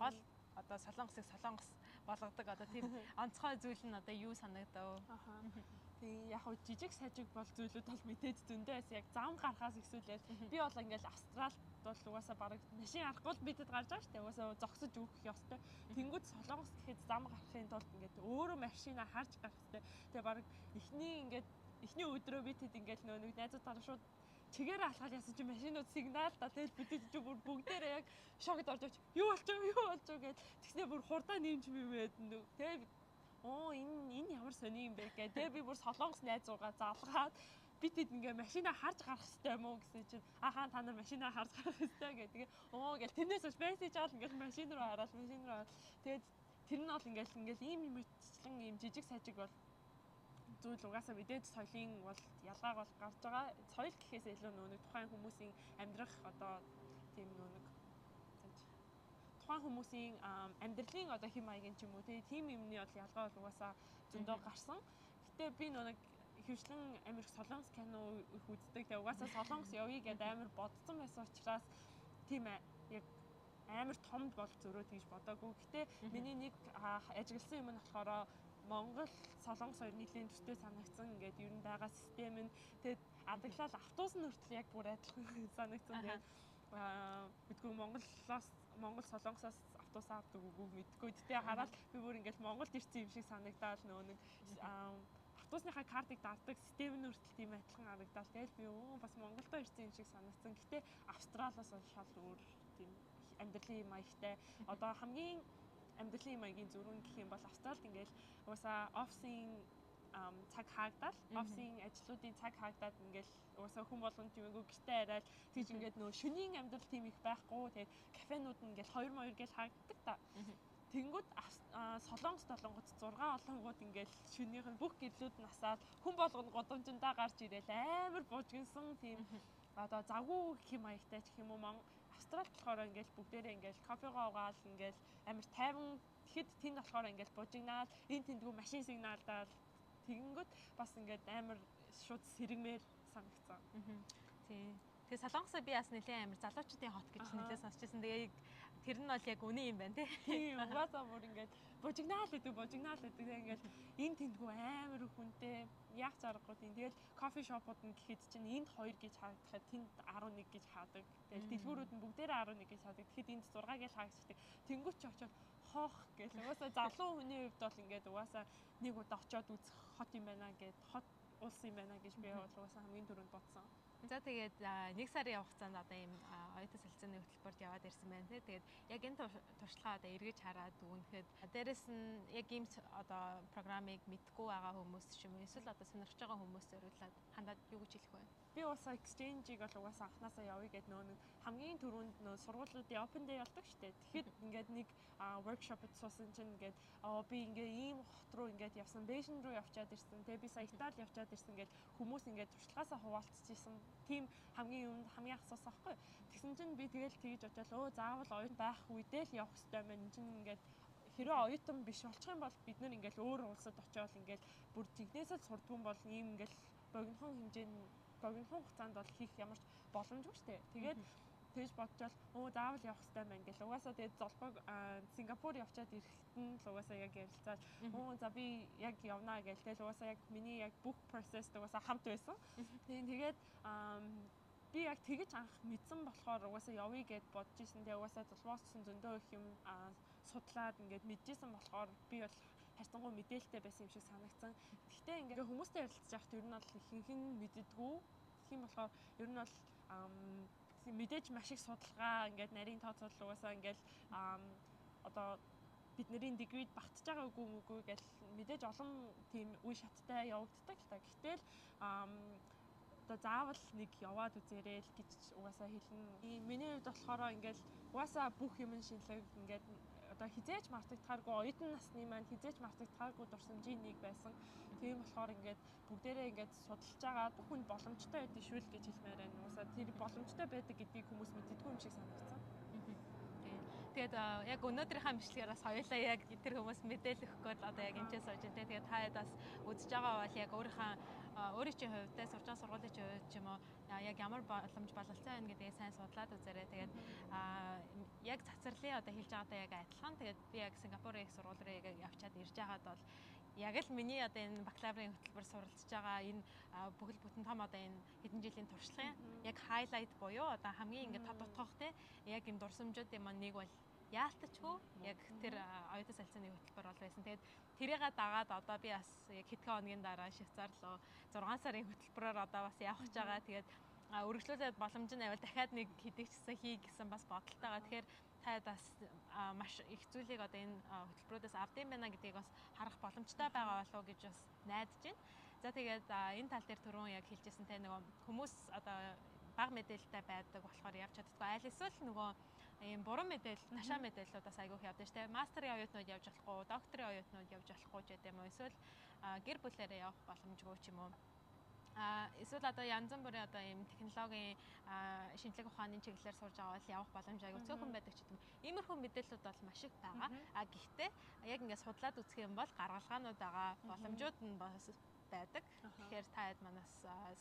гол одоо Солонгосыг Солонгос болгодог одоо тийм онцгой зүйл нь одоо юу санагдав? Тэгээ яг хөө жижиг сажиг бол зүйлүүд бол мэдээд зөндөө байсан. Яг зам гарахаас ихсүүлээд би бол ингээл Австралид бол угаасаа бараг машин арахгүй л бидэд гарч байгаа шүү дээ. Угаасаа зогсож өгөх ёстой. Тэнгүүд Солонгос гэхэд зам гарахын тулд ингээд өөрөө машинаа харж гарах хэрэгтэй. Тэгээ бараг эхний өдрөө бидэд ингээл нэг найзуудаараа шууд чигээрээ алхаад ясан чи машинууд сигнал та тэгэл бүтэд чи бүр бүгдээрээ яг шокд орж авч юу болчих гэд тэгснээ бүр хурдаа нэмж мөвэд тэгээ энэ ямар сони юм бэ гэдэг. Тэгээ би бүр Солонгос найзуугаа залгаад бидэд ингээ машинаа харж гарах хэрэгтэй юм уу гэсэн чинь ахаа та нар машинаа харж гарах хэрэгтэй гэдэг. Гэл тэрнээс бас мессеж авал ингээл машин руу хараад тэгээд тэр нь бол ингээл ийм мэтчлэн ийм жижиг сажиг бол зүйл угаасаа мэдээж соёлын бол ялгааг бол гарч байгаа. Соёл гэхээс илүү нэг тухайн хүмүүсийн амьдрах одоо тийм нэг тухайн хүмүүсийн амьдралын одоо хэм маягийн ч юм уу тийм юмны бол ялгаа бол угаасаа зөндөө гарсан. Гэтэ би нэг хөвчлэн Америк солонгос кино их үздэг. Тэгээ угаасаа солонгос явъя гэдээ амар бодсон байсан учраас тийм яг амар томд бол зөрөө тэгж бодоагүй. Гэтэ миний нэг ажигласан юм нь болохоор Монгол солонгос хоёр нийлэн төстэй санагдсан. Ингээд ер нь байгаа систем нь тэгээд адаглал автобус нь хүртэл яг бүр адилхан санагдсан. Тэгээд бидгүй Монгол солонгосоос автобус авдаг үгүй мэдгүй. Тэгтээ хараад би бүр ингээд Монголд ирсэн юм шиг санагдаад нэг автобусныхаа картыг дарддаг систем нь хүртэл тийм адилхан харагдаад тэгэл би бас Монголдоо ирсэн юм шиг санагдсан. Гэтэ Австралиас шал өөр тийм амьдралын маягтай. Одоо хамгийн амьдралын маягийн зөрүүн гэх юм бол Австралид ингээд угаасаа офисын цаг хаагдаад офисын ажлуудын цаг хаагдаад ингээд угаасаа хүн болгонд юм ээгүй гэртээ арайл тэгж ингээд нөө шөнийн амьдрал тийм их байхгүй. Тэгээд кафенууд нь ингээд 2 гэж хаагддаг та. Тэнгүүд солонгос толонгод 6 олонгууд ингээд шөнийнх нь бүх гэрлүүд насаад хүн болгоно годомжиндаа гарч ирээл амар бужигнсан тийм одоо завгүй гэх юм маягтай ч юм уу Австралид болохоор ингээд бүгдээрээ ингээд кофегоо угаал ингээд амар тайван тэгэхэд тэнд болохоор ингээд бужигнаад энэ тэндгүй машин сигналдаад тэгэнгүүт бас ингээд амар шууд сэрэгмээр санагцсан. Тийм. Тэгээ солонгосоо би бас нэлээд амар залуучуудын хот гэж нэлээд сонсчихсан. Тэгээ тэр нь бол яг үнэн юм байна тийм. Угаасаа бүр ингээд бужигнаал гэдэг ингээд энэ тэндгүй амар хүнтэй яг зарахгүй тийм. Тэгэл кофе шопууд нь гэхэд чинь энд 2 гэж хаагдахад тэнд 11 гэж хаадаг. Тэгэл дэлгүүрүүд нь бүгдээрээ 11 гэж хаадаг. Тэгэхэд энд 6 гэж хаагчдаг. Тэнгүүт ч очоод хоох гэл угаасаа залуу хүний хувьд бол ингээд угаасаа нэг удаа очоод үзэх хот юм байна гэд хот улс юм байна гэж би бол угаасаа хамгийн түрүүнд бодсон. За тэгээд 1 сарын хугацаанд одоо ийм оюутан солилцооны хөтөлбөрт яваад ирсэн байна тий. Тэгээд яг энэ туршлагаа одоо эргэж хараад дүгнэхэд дээрэс нь яг ийм одоо програмыг мэдгүй байгаа хүмүүс ч юм уу эсвэл одоо сонирхож байгаа хүмүүс зориулаад хандаад юу гэж хэлэх вэ? Би уусаа exchange-ийг бол угаасаа анханасаа явъя гэд нэг хамгийн түрүүнд сургуулиудын open day болдог шүү дээ. Тэгэхэд ингээд нэг workshop-д суусан чинь ингээд би ингээд ийм хот руу ингээд явсан, Бээжин руу явчаад ирсэн. Тэгээ би сая Итали явчаад ирсэн гэд хүмүүс ингээд туршлагаасаа хуваалцчихсан. Тийм хамгийн анх асуусан байхгүй. Тэгсэн чинь би тэгэл тэгж очоод заавал оюутан байх үедээ л явах хэрэгтэй байна. Энд чинь ингээд хэрвээ оюутан биш болчих юм бол бид нэр ингээд өөр улсад очиод ингээд бүр жигнэсэл сурдгүй бол ийм ингээд богинохон хугацаанд бол хийх ямар ч боломжгүй шүү дээ. Тэгээд тэгж бодчихвол заавал явах хэрэгтэй байна гэл. Угаасаа тэгээд золбог Сингапур явчаад ирэхэд нь л угаасаа яг ярилцаад за би яг явнаа гэл. Тэгэл угаасаа яг миний яг бүх процесс угаасаа хамт байсан. Тэгээд би яг тэгэж анх мэдсэн болохоор угаасаа явъя гэд бодож исэн. Тэгээ угаасаа золбоос зөндөө их юм судлаад ингээд мэдчихсэн болохоор би бол хайрцангуй мэдээлэлтэй байсан юм шиг санагдсан. Гэхдээ ингээд хүмүүстэй ярилцж байхад ер нь бол ихэнх нь мэддэггүй. Тийм болохоор ер нь бол мэдээж маш их судалгаа ингээд нарийн тооцоолол угаасаа ингээд одоо бидний дегрид багтж байгаа үгүй гэл мэдээж олон тийм үе шаттай явагддаг л та. Гэтэл одоо заавал нэг яваад үзээрэй л гэж угаасаа хэлнэ. Миний хувьд болохоор ингээд угаасаа бүх юм шинэлэг ингээд одоо хизээч мартагдахааргүй оюутан насны маань хизээч мартагдахааргүй дурсамжийн нэг байсан. Тийм болохоор ингээд бүгдээрээ ингээд судалж байгаа бүх хүн боломжтой байдгийг шүү л гэж хэлмээр байна. Угаасаа тэр боломжтой байдаг гэдгийг хүмүүс мэддэггүй юм шиг санагдсан. Тэгээд яг өнөөдрийнхээ бичлэгээс хоёулаа яг тэр хүмүүс мэдээлэл өгөх гээд одоо яг эмчээс сууж байна. Тэгээд та бас үзэж байгаа бол яг өөрийн чинь хувьд те сурч байгаа сургуулийн чинь хувьд ч юм уу яг ямар боломж бололцоо байна гэдгийг сайн судлаад үзээрэй. Тэгээд яг цацралын одоо хэлж байгаатай яг адилхан. Тэгээд би яг Сингапурын их сургууль руу яг явчаад ирж байгаад бол яг л миний одоо энэ бакалаврын хөтөлбөр суралцж байгаа энэ бүхэл бүтэн том одоо энэ хэдэн жилийн туршлагын яг хайлайт буюу одоо хамгийн ингээд тод утгах те яг юм дурсамжуудын маань нэг бол яалтчгүй яг тэр оюутан солилцооны хөтөлбөр бол байсан. Тэгээд тэрийг дагаад одоо би бас яг хэдхэн хоногийн дараа Швейцар руу 6 сарын хөтөлбөрөөр одоо бас явах гэж байгаа. Тэгээд үргэлжлүүлээд боломж нь байвал дахиад нэг хэдийгчсэн хий гэсэн бас бодолтойгоо. Тэгэхээр та бас маш их зүйлийг одоо энэ хөтөлбөрүүдээс авдсан байна гэдгийг бас харах боломжтой байгаа болов уу гэж бас найдаж байна. За тэгээд энэ тал дээр түрүүн яг хэлжсэн те нөгөө хүмүүс одоо бага мэдээлэлтэй байдаг болохоор явж чаддгүй. Аль эсвэл нөгөө ийм буруу мэдээлэл, ташаа мэдээллүүдээс айгүйх явдаг шүү дээ. Мастерын оюутнууд явж болохгүй, докторийн оюутнууд явж болохгүй ч гэдэм үү. Эсвэл гэр бүлээрээ явах боломжгүй ч юм уу. Эсвэл одоо янз бүрийн одоо ийм технологийн шинжлэх ухааны чиглэлээр сурж байгаа бол явах боломж айгүй цөөхөн байдаг ч гэдэм. Иймэрхүү мэдээллүүд бол маш их байгаа. Гэхдээ яг ингээд судлаад үзэх юм бол гаргалгаанууд байгаа, боломжууд нь бас байдаг. Тэгэхээр та хэд манаас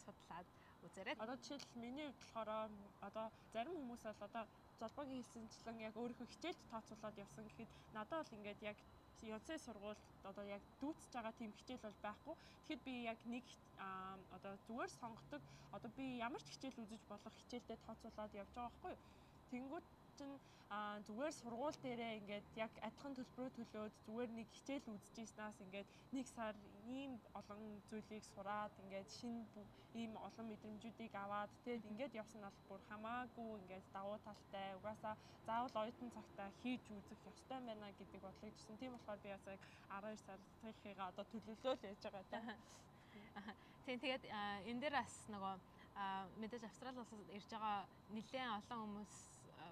судлаад үзээрэй. Одоо жишээл миний хувьд болохоор одоо зарим хүмүүс бол одоо золбоогийн хэлсэнчлэн яг өөрийнхөө хичээлд тооцоолоод явсан гэхэд надад бол ингээд яг Ёнсей сургуульд одоо яг дүүцэж байгаа тийм хичээл бол байхгүй. Тэгэхэд би яг нэг одоо зүгээр сонгодог одоо би ямар ч хичээл үзэж болох хичээлдээ тооцоолоод явж байгаа байхгүй юу. Тэнгүүд чинь зүгээр сургууль дээрээ ингээд яг адилхан төлбөрөө төлөөд зүгээр нэг хичээл үзчихснаас ингээд нэг сар ийм олон зүйлийг сураад ингээд шинэ ийм олон мэдрэмжүүдийг аваад тэгээд ингээд явсан нь бол бүр хамаагүй ингээд давуу талтай угаасаа заавал оюутан цагтаа хийж үзэх ёстой байна гэдэг бодлыг жисэн. Тийм болохоор би бас яг 12 сарынхыгаа одоо төлөвлөөл яаж байгаа та. Тийм тэгээд энэ дээр бас нөгөө мэдээж Австрали улсаас ирж байгаа нэлээд олон хүмүүс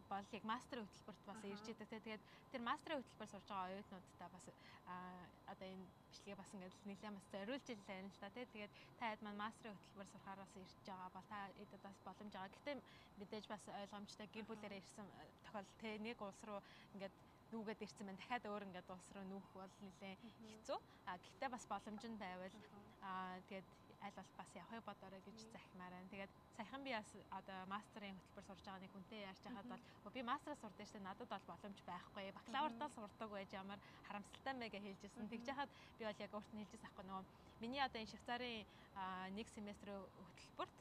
бол яг мастерын хөтөлбөрт бас ирж идэг. Тэгээд тэр мастерын хөтөлбөр сурж байгаа оюутнуудтай бас одоо энэ бичлэгээ бас ингээд нэлээд бас зориулж илээ юм л та. Тэгээд та хэд маань мастерын хөтөлбөр сурахаар бас ирж байгаа бол та эдэд бас боломж байгаа. Гэхдээ мэдээж бас ойлгомжтой гэр бүлээрээ ирсэн тохиолдол те нэг улс руу ингээд нүүгээд ирсэн байна. Дахиад өөр ингээд улс руу нүүх бол нэлээд хэцүү. Гэхдээ бас боломж нь байвал тэгээд аль бол бас явахыг бодорой гэж захимаар байна. Тэгээд саяхан би бас одоо мастерын хөтөлбөр сурж байгаа нэг хүнтэй ярьж байхад бол би мастераа сурдаг штэ надад бол боломж байхгүй. Бакалавртаа сурдаг байж ямар харамсалтай мэ гэж хэлжсэн. Тэгж яхад би бол яг өөрт нь хэлжсэн ахгүй нөгөө миний одоо энэ Швейцарын нэг семестрийн хөтөлбөрт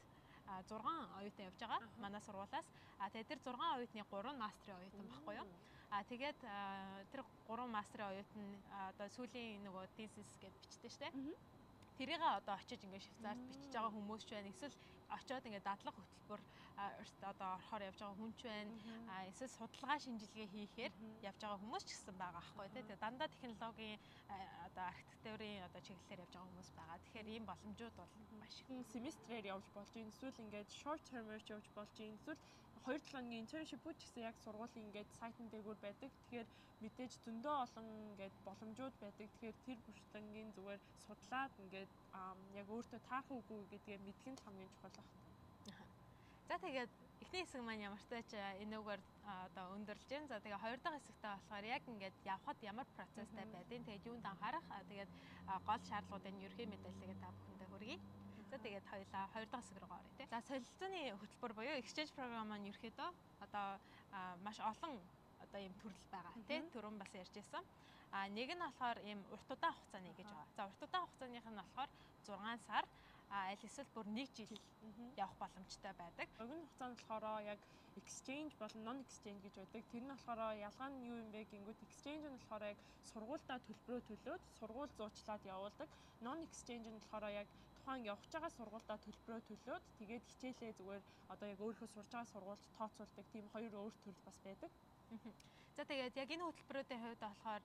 6 оюутан явж байгаа манай сургуулаас. Тэгээд тэр 6 оюутны 3 нь мастерын оюутан байхгүй юу? Тэгээд тэр 3 мастерын оюутан одоо сүүлийн нөгөө thesis гэж бичдэг штэ. Тэрийг одоо очиж ингээд Швейцарт бичиж байгаа хүмүүс ч байна. Эсвэл очиод ингээд дадлага хөтөлбөр одоо орохоор явж байгаа хүн ч байна. Эсвэл судалгаа шинжилгээ хийхээр явж байгаа хүмүүс ч гэсэн байгаа аахгүй тий. Тэгээ дандаа технологийн одоо архитектурын одоо чиглэлээр явж байгаа хүмүүс байгаа. Тэгэхээр ийм боломжууд бол маш их. Семестрээр явж болж байна. Эсвэл ингээд short term-ээр явж болж байна. Эсвэл 2 7-ны internship-үүд ч гэсэн яг сургуулийн ингээд сайтн дээгүүр байдаг. Тэгэхээр мэдээж зөндөө олон ингээд боломжууд байдаг. Тэгэхээр тэр бүртэнгийн зүгээр судлаад ингээд яг өөртөө таарах үгүй гэдгээ мэдэх нь хамгийн чухал байна. За тэгээд эхний хэсэг маань ямар ч тач энэгээр одоо өндөрлж байна. За тэгээ хоёр дахь хэсэгтээ болохоор яг ингээд явхад ямар процесстай байдیں۔ Тэгээд юунд анхаарах. Тэгээд гол шаардлагуудын ерхий мэдээллийг та бүхэндээ хүргэе. За тэгээд хоёлаа хоёр дахь хэсэг рүү оръё тий. За солилцооны хөтөлбөр буюу exchange program маань ерөөдөө одоо маш олон одоо ийм төрөл байгаа тий. Түрүүн бас ярьжсэн. Нэг нь болохоор ийм урт удаан хугацааны гэж байгаа. За урт удаан хугацааных нь болохоор 6 сар аль эсвэл бүр 1 жил явах боломжтой байдаг. Богино хугацаанд болохоор яг exchange болон non exchange гэж байдаг. Тэр нь болохоор ялгаа нь юу юм бэ гингүүд exchange нь болохоор яг сургуультай төлбөрөө төлөөд сургууль зуучлаад явуулдаг. Non exchange нь болохоор яг тухайн явж байгаа сургуультай төлбөрөө төлөөд тэгээд хичээлээ зүгээр одоо яг өөрийнхөө сурж байгаа сургуульд тооцоолдог. Тийм хоёр өөр төрөл бас байдаг. За тэгээд яг энэ хөтөлбөрүүдийн хувьд болохоор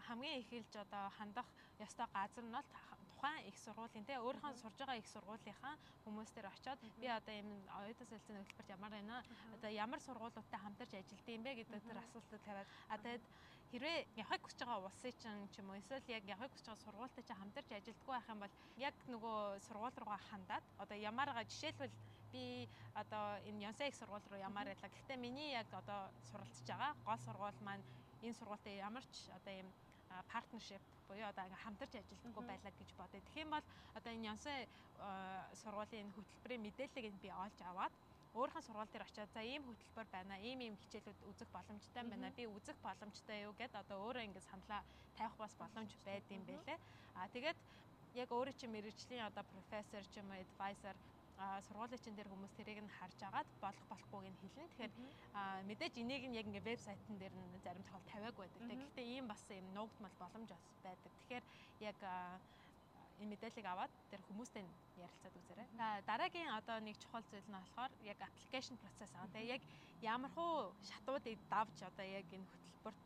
хамгийн эхэлж одоо хандах ёстой газар нь бол тухайн их сургуулийн тий өөрийнхөө сурж байгаа их сургуулийнхаа хүмүүстээр очиод би одоо энэ оюутан солилцооны хөтөлбөрт ямар байна одоо ямар сургуулиудтай хамтарч ажилладаг юм бэ гэдэг тэр асуултыг тавиад тэгээд хэрвээ явахыг хүсэж байгаа улсын чинь ч юм уу эсвэл яг явахыг хүсэж байгаа сургуультай чинь хамтарч ажилддаг байх юм бол яг нөгөө сургууль руугаа хандаад одоо ямааргаа жишээлбэл би одоо энэ Ёнсей их сургууль руу ямар байлаа. Гэхдээ миний яг одоо суралцж байгаа гол сургууль маань энэ сургуультай ямар ч одоо ийм партнершип буюу одоо ингээм хамтарч ажилладаггүй байлаа гэж бодъё. Тэгэх юм бол одоо энэ Ёнсей сургуулийн хөтөлбөрийн мэдээллийг би олж аваад өөрийнхөө сургууль дээр очиод за ийм хөтөлбөр байна, ийм хичээлүүд үзэх боломжтой байна. Би үзэх боломжтой юу гэд одоо өөрөө ингээд саналаа тавих бас боломж байд юм байлээ. Тэгээд яг өөрөө чи мэрэгжлийн одоо профессор ч юм уу advisor сургуулийн чин дээр хүмүүс тэрийг нь харж агаад болох болохгүйг нь хэлнэ. Тэгэхээр мэдээж энийг нь яг ингээ вебсайтн дээр нь зарим тохиол тавиагүй байдаг. Гэхдээ ийм бас юм нуугдмал боломж бас байдаг. Тэгэхээр яг энэ мэдээллийг аваад тэр хүмүүстэй ярилцаад үзээрэй. Дараагийн одоо нэг чухал зүйл нь болохоор яг application process аа. Тэгээ яг ямархуу шатуудыг давж одоо яг энэ хөтөлбөрт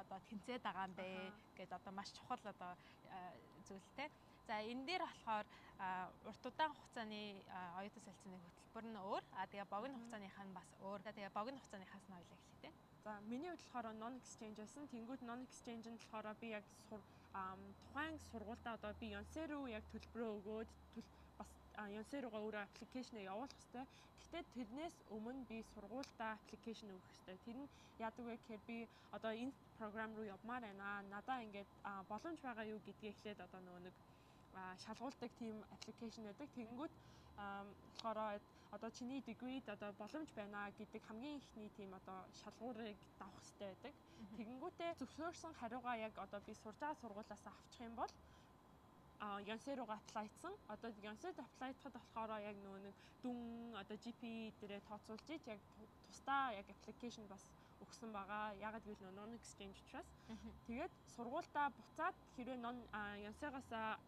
одоо тэнцээд байгаа юм бэ гэдэг одоо маш чухал одоо зүйлтэй. За энэ дээр болохоор урт удаан хугацааны оюутан солилцооны хөтөлбөр нь өөр. Тэгээ богино хугацааных нь бас өөр. Тэгээ богино хугацааныхаас нь ойлаа эхлэе те. За миний хувьд болохоор non exchange байсан. Тэнгүүд non exchange нь болохоор би яг тухайн сургуультай одоо би Yonsei руу яг төлбөрөө өгөөд бас Yonsei руугаа өөрөө аппликейшнээ явуулах хэрэгтэй. Гэхдээ тэрнээс өмнө би сургуультай аппликейшн өгөх хэрэгтэй. Тэр нь яадаг вэ гэхээр би одоо энэ програм руу явмаар байна. Надаа ингээд боломж байгаа юу гэдгийг эхлээд одоо нөгөө нэг шалгуулдаг тийм аппликейшн байдаг. Тэгэнгүүт болохоор одоо чиний дегрид одоо боломж байна гэдэг хамгийн ихний тийм одоо шалгуурыг давах хэрэгтэй байдаг. Тэгэнгүүтээ зөвшөөрсөн хариугаа яг одоо би сурж байгаа сургуулиас авчих юм бол Yonsei руугаа апплайдсан. Одоо Yonsei-д апплайдахад болохоор яг нөгөө нэг дүн одоо GPA дээрээ тооцоолж иж яг тусдаа яг аппликейшн бас өгсөн байгаа. Ягаад гэвэл non exchange учраас. Тэгээд сургуультаа буцаад хэрвээ Yonsei-гаас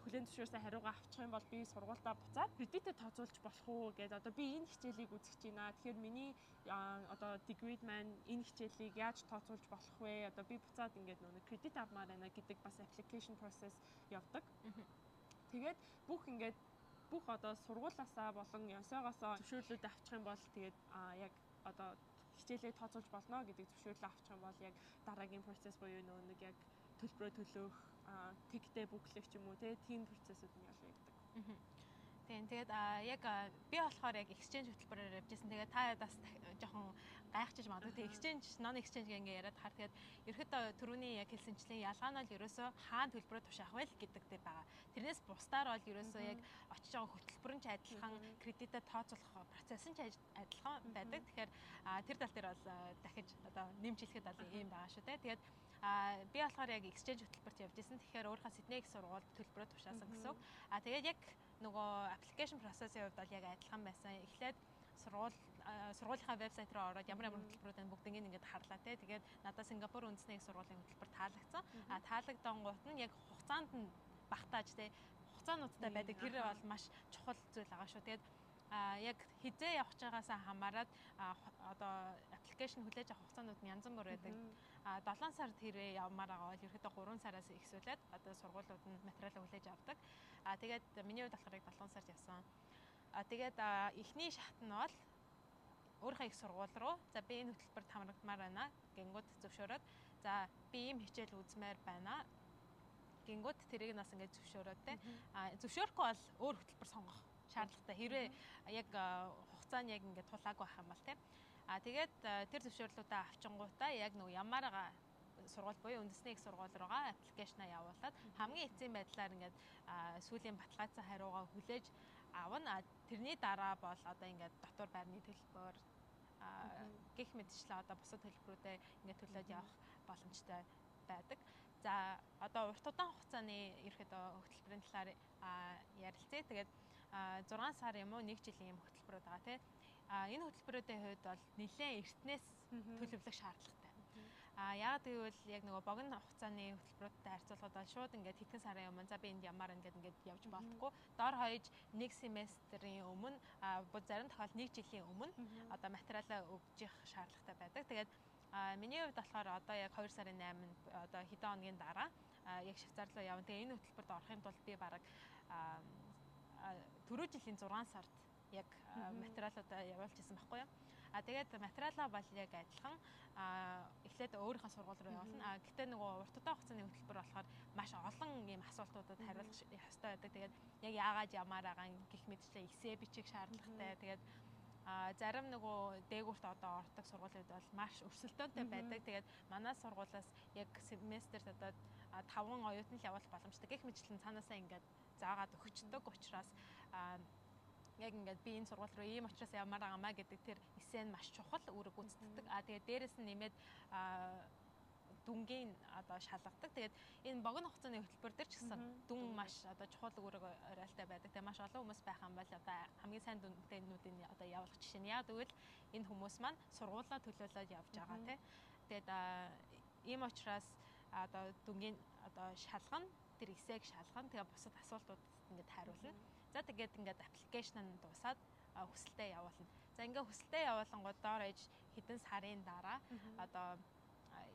хүлээн зөвшөөрсөн хариугаа авчих юм бол би сургуультаа буцаад кредитэд тооцоолж болох уу гэдэг одоо би энэ хичээлийг үзэж байна. Тэгэхээр миний одоо дегрид маань энэ хичээлийг яаж тооцоолж болох вэ? Одоо би буцаад ингээд нөгөө кредит авмаар байна гэдэг бас application process явдаг. Тэгээд бүх одоо сургуулаасаа болон Yonsei-гоосоо зөвшөөрлүүд авчих юм бол тэгээд яг одоо хичээлээ тооцоолж болно гэдэг зөвшөөрлөө авчих юм бол яг дараагийн процесс буюу нөгөө нэг яг төлбөрөө төлөх тэгтээ бүклэх ч юм уу тийм процессыг нь ялдаг. Тэгээд яг би болохоор яг exchange хөтөлбөрөөр явжсэн. Тэгээд та бас жоохон гайхчихж магадгүй. Тэгээд exchange, non exchange ингээ яриад хаар тэгээд ерөөхдөө түрүүний яг хэлсэнчлэн ялгаа нь бол ерөөсөө хаана төлбөрөө тушаах вэ гэдэг дээр байгаа. Тэрнээс бусдаар бол ерөөсөө яг очиж байгаа хөтөлбөр нь ч адилхан, кредитэд тооцоолох процесс нь ч адилхан байдаг. Тэгэхээр тэр тал дээр бол дахиж одоо нэмж хэлэхэд бол ийм байгаа шүү дээ. Тэгээд би болохоор яг exchange хөтөлбөрт явж исэн. Тэгэхээр өөрийнхөө Сидней их сургуульд төлбөрөө тушаасан гэсэн үг. Тэгээд яг нөгөө application process-ийн хувьд бол яг адилхан байсан. Эхлээд сургуулийнхаа вебсайт руу ороод ямар хөтөлбөрүүд бүгднийг ингээд харлаа те. Тэгээд надад Сингапур үндэсний их сургуулийн хөтөлбөр таалагдсан. Таалагдангууд нь яг хугацаанд нь багтааж те. Хугацаануудтай байдаг. Тэр бол маш чухал зүйл байгаа шүү. Тэгээд яг хизээ явж байгаасаа хамаарат одоо аппликейшн хүлээж авах хугацаанууд нь янз бүр байдаг. 7 сард хэрвээ явмаар байгаа бол ерөөдөө 3 сараас ихсүүлээд одоо сургуулиуд нь материалаа хүлээж авдаг. Тэгээд миний хувьд болохоор 7 сард явсан. Тэгээд эхний шат нь бол өөрийнхөө их сургууль руу за би энэ хөтөлбөрт хамрагдмаар байна гингүүд зөвшөөрөөд за би ийм хичээл үзмээр байна. Гингүүд тэрийг нас ингээд зөвшөөрөөд те. Зөвшөөрөхгүй бол өөр хөтөлбөр сонгох шаардлагатай. Хэрвээ яг хугацаа нь яг ингээд тулаагүй байх юм бол те. Тэгээд тэр зөвшөөрлүүдээ авчингуудаа яг нөгөө ямаараа сургууль буюу үндэсний их сургууль руугаа аппликейшнаа явуулаад хамгийн эцсийн байдлаар ингээд сүүлийн баталгаажсан хариугаа хүлээж авна. Тэрний дараа бол одоо ингээд дотор байрны төлбөр гэх мэтчлээ одоо бусад төлбөрүүдээ ингээд төлөөд явах боломжтой байдаг. За одоо урт удаан хугацааны ерөөхдөө хөтөлбөрийн талаар ярилцъя. Тэгээд 6 сар юм уу 1 жилийн юм хөтөлбөрүүд байгаа тийм. Энэ хөтөлбөрүүдийн хувьд бол нэлээд эртнээс төлөвлөх шаардлагатай. Яагаад гэвэл яг нөгөө богино хугацааны хөтөлбөрүүдтэй харьцуулахад бол шууд ингээд хэдхэн сарын өмнө за би энд ямар ингээд явж болохгүй. Дор хаяж 1 семестрийн өмнө зарим тохиолдолд 1 жилийн өмнө одоо материалаа өгж явах шаардлагатай байдаг. Тэгээд миний хувьд болохоор одоо яг 2 сарын 8-нд одоо хэдэн хоногийн дараа яг Швейцар руу явна. Тэгээ энэ хөтөлбөрт орохын тулд би бараг түрүү жилийн 6 сард яг материалуудаа явуулж ирсэн байхгүй юу? Тэгээд материалаа бол яг адилхан эхлээд өөрийнхөө сургууль руу явуулна. Гэхдээ нөгөө урт удаан хугацааны хөтөлбөр болохоор маш олон ийм асуултуудад хариулах ёстой байдаг. Тэгээд яг яагаад ямаар байгаа гэх мэтчлээ эсээ бичих шаардлагатай. Тэгээд зарим нөгөө дээгүүрт одоо ордог сургуулиуд бол маш өрсөлдөөнтэй байдаг. Тэгээд манай сургуулиас яг семестрт одоо 5 оюутан л явуулах боломжтой. Гэх мэтчлэн цаанаасаа ингээд заагаад өгчдөг учраас яг ингээд би энэ сургууль руу ийм учраас явмаар байгаамаа гэдэг тэр эссе нь маш чухал үүрэг гүйцэтгэдэг. Тэгээд дээрэс нь нэмээд дүнгийн одоо шалгадаг. Тэгээд энэ богино хугацааны хөтөлбөр дээр ч гэсэн дүн маш одоо чухал үүрэг оройлтой байдаг. Тэгээд маш олон хүмүүс байх юм бол одоо хамгийн сайн дүнтэйнүүдийн одоо явуулах жишээ нь яа гэвэл энэ хүмүүс маань сургуулаа төлөөлөд явж байгаа тий. Тэгээд ийм учраас одоо дүнгийн одоо шалгана, тэр эсээг шалгана. Тэгээд бусад асуултуудад ингээд хариулна. За тэгээд ингээд аппликейшн нь дуусаад хүсэлтэд явуулна. За ингээд хүсэлтэд явуулангууд доор ээж хэдэн сарын дараа одоо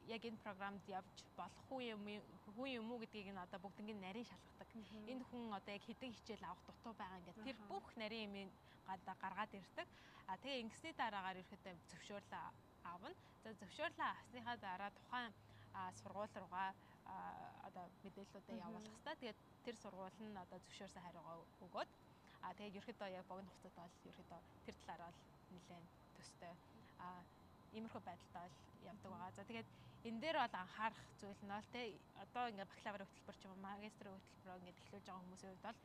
яг энэ програмд явж болох хүн юм уу гэдгийг нь одоо бүгднийг нарийн шалгадаг. Энэ хүн одоо яг хэдэн хичээл авах дутуу байгаа ингээд тэр бүх нарийн юмыг гаргаад ирдэг. Тэгээ ингэсний дараагаар ирэхэд зөвшөөрлөө авна. За зөвшөөрлөө авсныхаа дараа тухайн сургууль руугаа одоо мэдээллүүдээ явуулах хэрэгтэй. Тэгээд тэр сургууль нь одоо зөвшөөрсөн хариугаа өгөөд тэгээд ерөөхдөө яг богино хугацаатай бол ерөөхдөө тэр талаараа бол нэлээд төстэй иймэрхүү байдалтай бол явдаг байгаа. За тэгээд энэ дээр бол анхаарах зүйл нь бол тий одоо ингээд бакалаврын хөтөлбөр ч юм уу магистрийн хөтөлбөрөө ингээд эхлүүлж байгаа хүмүүсийн хувьд бол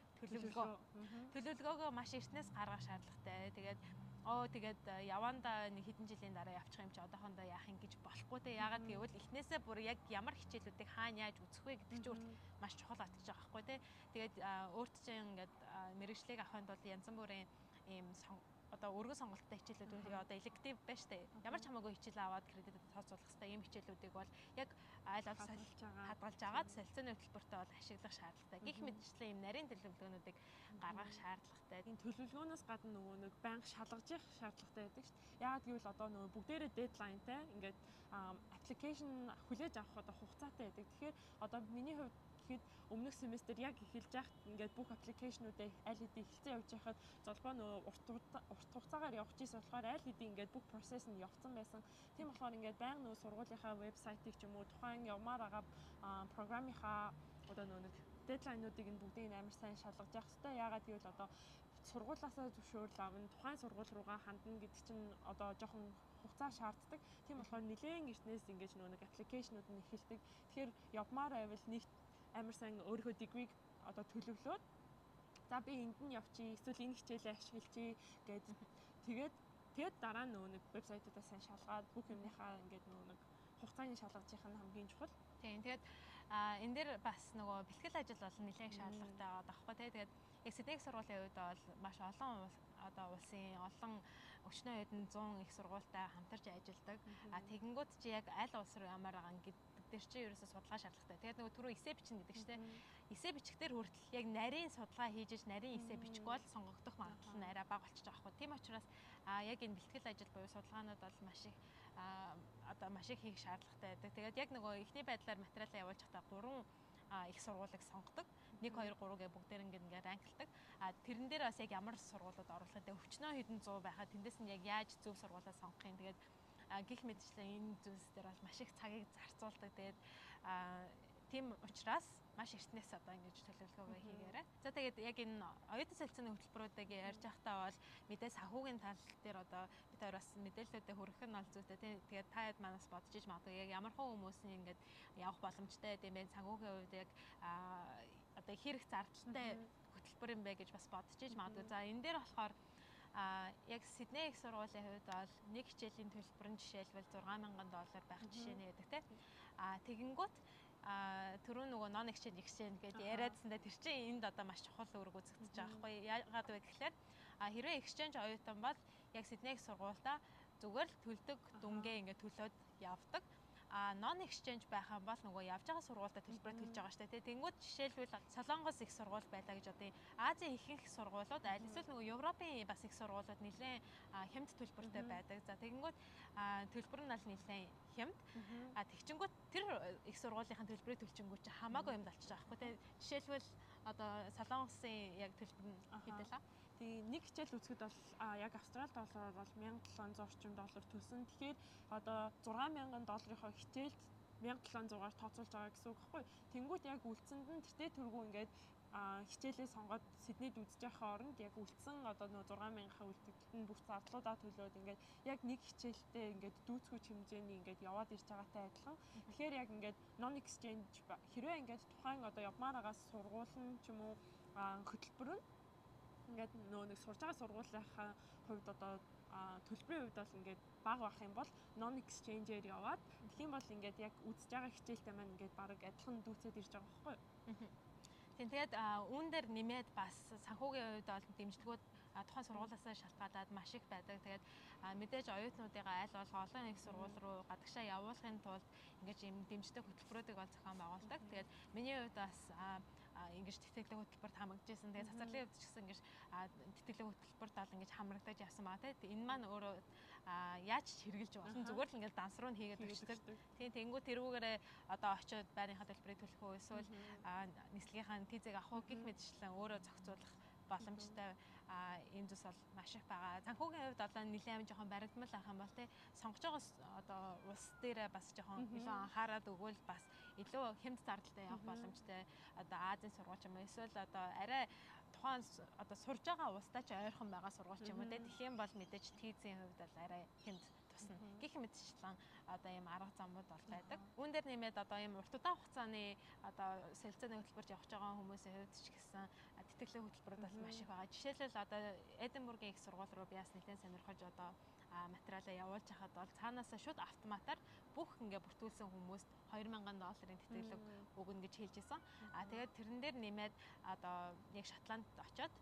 төлөвлөгөөгөө маш эртнээс гаргах шаардлагатай. Тэгээд явандаа нэг хэдэн жилийн дараа явчих юм чи одоохондоо яах юм гэж болохгүй те. Яагаад гэвэл эхнээсээ бүр яг ямар хичээлүүдийг хаана яаж үзэх вэ гэдэг чинь маш чухал атгаж байгаа байхгүй те. Тэгээд өөрт чинь ингээд мэргэжлийг авахын тулд янз бүрийн ийм одоо өргөн сонголттой хичээлүүд одоо электив байна штэ. Ямар ч хамаагүй хичээл аваад кредитэд тооцоолох хэрэгтэй ийм хичээлүүдийг бол яг айл хадгалж агаад солилцооны хөтөлбөртөө бол ашиглах шаардлагатай. Гэх мэтчлэн ийм нарийн төлөвлөгөөнүүдийг гаргах шаардлагатай. Энэ төлөвлөгөөнөөс гадна нөгөө нэг байнга шалгаж явах шаардлагатай байдаг шүү дээ. Яагаад гэвэл одоо нөгөө бүгдээрээ дедлайнтай ингээд аппликейшн хүлээж авах одоо хугацаатай байдаг. Тэгэхээр одоо миний хувьд гэхэд өмнөх семестр яг эхэлж яхад ингээд бүх аппликейшнүүдээ аль хэдийн эхэлсэн явж байхад золбоо нөгөө урт хугацаагаар явах гэсэн болохоор аль хэдийн ингээд бүх процесс нь явцсан байсан. Тийм болохоор ингээд байнга нөгөө сургуулийнхаа вебсайтыг ч юм уу тухайн явмаар байгаа програмынхаа одоо нөгөө дедлайнуудыг нь бүгдийг амар сайн шалгаж явах хэрэгтэй. Яагаад гэвэл одоо сургуулиасаа зөвшөөрөл авна, тухайн сургууль руугаа хандна гэдэг чинь одоо жоохон хугацаа шаарддаг. Тийм болохоор нэлээд эртнээс ингэж нөгөө нэг аппликейшнууд нь эхэлдэг. Тэгэхээр явмаар байвал нэг амар сайн өөрийнхөө дигрийг одоо төлөвлөөд за би энд нь явчих, эсвэл энэ хичээлээ ашиглая гэд тэгээд дараа нь нөгөө нэг вебсайтуудаа сайн шалгаад бүх юмныхаа ингээд нөгөө нэг хугацааны шалгажих нь хамгийн чухал. Тийм. Тэгээд энэ дээр бас нөгөө бэлтгэл ажил бол нэлээд шаардлагатай байгаа байхгүй тий. Тэгээд яг Сидней их сургуулийн хувьд бол маш олон одоо улсын олон өчнөө хэдэн 100 их сургуультай хамтарч ажилладаг. Тэгэнгүүт чи яг аль улс руу ямар байгаа гэдэг дээр чи ерөөсөө судалгаа шаардлагатай. Тэгээд нөгөө түрүү эссе бичнэ гэдэг чинь эссе бичихдэр хүртэл яг нарийн судалгаа хийж нарийн эссе бичихгүй бол сонгогдох магадлал нь арай бага болчихж байгаа хгүй. Тийм учраас яг энэ бэлтгэл ажил буюу судалгаанууд бол маш их хийх шаардлагатай байдаг. Тэгээд яг нөгөө эхний байдлаар материалаа явуулж байхдаа 3 их сургуулийг сонгодог. 1 2 3 гэ бүгдээр ингээд ранглдаг. Тэрэн дээр бас яг ямар сургуулиуд оруулах гэдэг өвчнөө хэдэн 100 байхад тэндээс нь яг яаж зөв сургуулаа сонгох юм. Тэгээд гих мэдчлэн энэ зүйлс дээр бол маш их цагийг зарцуулдаг. Тэгээд тийм учраас маш эртнээс одоо ингэж төлөвлөгөөгөө хийгээрэй. За тэгээд яг энэ оюутан солилцооны хөтөлбөрүүдийг ярьж байхдаа бол мэдээ санхүүгийн тал дээр одоо бид хоёр бас мэдээлэлүүдээ хүргэх нь бол зүйтэй тийм. Тэгээд та хэд манаас бодож иж магадгүй яг ямар хөө хүмүүсийн ингэж явах боломжтой гэм бэ санхүүгийн хувьд яг одоо хэрэг зардалтай хөтөлбөр юм бэ гэж бас бодож иж магадгүй. За энэ дээр болохоор яг Сидней их сургуулийн хувьд бол нэг хичээлийн төлбөр нь жишээлбэл $6,000 байх жишээний байдаг тийм. Тэгэнгүүт түрүү нөгөө non exchange гэдэг яриадсандаа тэр чинь энд одоо маш чухал үүрэг үзэгдэж байгаа байхгүй яагаад вэ гэхээр хэрвээ exchange оюутан бол яг Сидней их сургуультай зүгээр л төлдөг дүнгээ ингээд төлөөд явдаг. Non exchange байх юм бол нөгөө явж байгаа сургуультай төлбөрөө төлж байгаа шүү дээ. Тэнгүүд жишээлбэл Солонгос их сургууль байлаа гэж одоо Азийн ихэнх сургуулиуд аль эсвэл нөгөө Европын бас их сургуулиуд нэлээд хямд төлбөртэй байдаг. За тэгэнгүүт төлбөр нь бол нэлээд хямд. Тэгчингүүт тэр их сургуулийнхын төлбөрийг төлчингүүт чи хамаагүй юм болчих жоох байхгүй тий. Жишээлбэл одоо Солонгосын яг төлбөр нь хэдэлээ. Тэгээ нэг хичээл үзэхэд бол яг Австрали доллараар бол $1,700 орчим төлсөн. Тэгэхээр одоо $6,000-ийнхоо хичээлд $1,700-аар тооцоолж байгаа гэсэн үг байхгүй. Тэнгүүд яг үлдсэнд нь тэртээ тэргүй ингээд хичээлээ сонгоод Сиднейд үзэж байхаа оронд яг үлдсэн одоо нөө 6,000-ийнхаа үлдэгдэлт нь бүх зардлуудаа төлөөд ингээд яг нэг хичээлдээ ингээд дүүцгүүч хэмжээний ингээд яваад ирж байгаатай адилхан. Тэгэхээр яг ингээд non exchange хэрвээ ингээд тухайн одоо явмаар байгаа сургууль нь ч юм уу хөтөлбөр нь ингээд нөө нэг сурж байгаа сургуулийнхаа хувьд одоо төлбөрийн хувьд бол ингээд бага байх юм бол non exchange-ээр яваад тэгэх юм бол ингээд яг үзэж байгаа хичээлтэй маань ингээд баг адилхан дүүцээд ирж байгаа байхгүй юу? Тийм тэгээд үүн дээр нэмээд бас санхүүгийн хувьд бол дэмжлэгүүд тухайн сургуулиасаа шалтгаалаад маш их байдаг. Тэгээд мэдээж оюутнуудыгаа аль болох олон их сургууль руу гадагшаа явуулахын тулд ингэж ийм дэмждэг хөтөлбөрүүдийг бол зохион байгуулдаг. Тэгээд миний хувьд бас ингэж тэтгэлэг хөтөлбөрт хамрагдажсэн. Тэгээд цацралын хувьд ч гэсэн ингэж тэтгэлэг хөтөлбөрт бол ингэж хамрагдаж явсан байгаа тийм. Энэ маань өөрөө яаж ч хэрэгжилж болно. Зүгээр л ингээд данс руу нь хийгээд өгчдөг. Тийм тэнгуү тэрүүгээрээ одоо очиод байрныхаа төлбөрийг төлөх үү эсвэл нислэгийнхаа тизэг авах уу гэх мэтчлэн өөрөө зохицуулах боломжтой ийм зүйлс бол маш их байгаа. Санхүүгийн хувьд одоо нэлээд жоохон баригдмал ах юм бол тий сонгож байгаа одоо улс дээрээ бас жоохон илүү анхаарал өгвөл бас илүү хямд зардалтай явах боломжтой. Одоо Азийн сургууль юм уу эсвэл одоо арай тухайн одоо сурж байгаа улстай ч ойрхон байгаа сургууль юм уу тий тэгэх юм бол мэдээж тизийн хувьд бол арай хямд тусна. Гэх мэтчлэн одоо ийм арга замууд бол байдаг. Үүн дээр нэмээд одоо ийм урт удаан хугацааны одоо солилцооны хөтөлбөрт явж байгаа хүмүүсийн хувьд ч гэсэн тэтгэлэг хөтөлбөрүүд бас маш их байгаа. Жишээлбэл одоо Эдинбургийн их сургууль руу би бас нэлээд сонирхож одоо материалаа явуулж хахад бол цаанаасаа шууд автоматар бүх ингээ бүртгүүлсэн хүмүүст $2000 тэтгэлэг өгнө гэж хэлж исэн. Тэгээд тэрэн дээр нэмээд одоо яг Шотландд очоод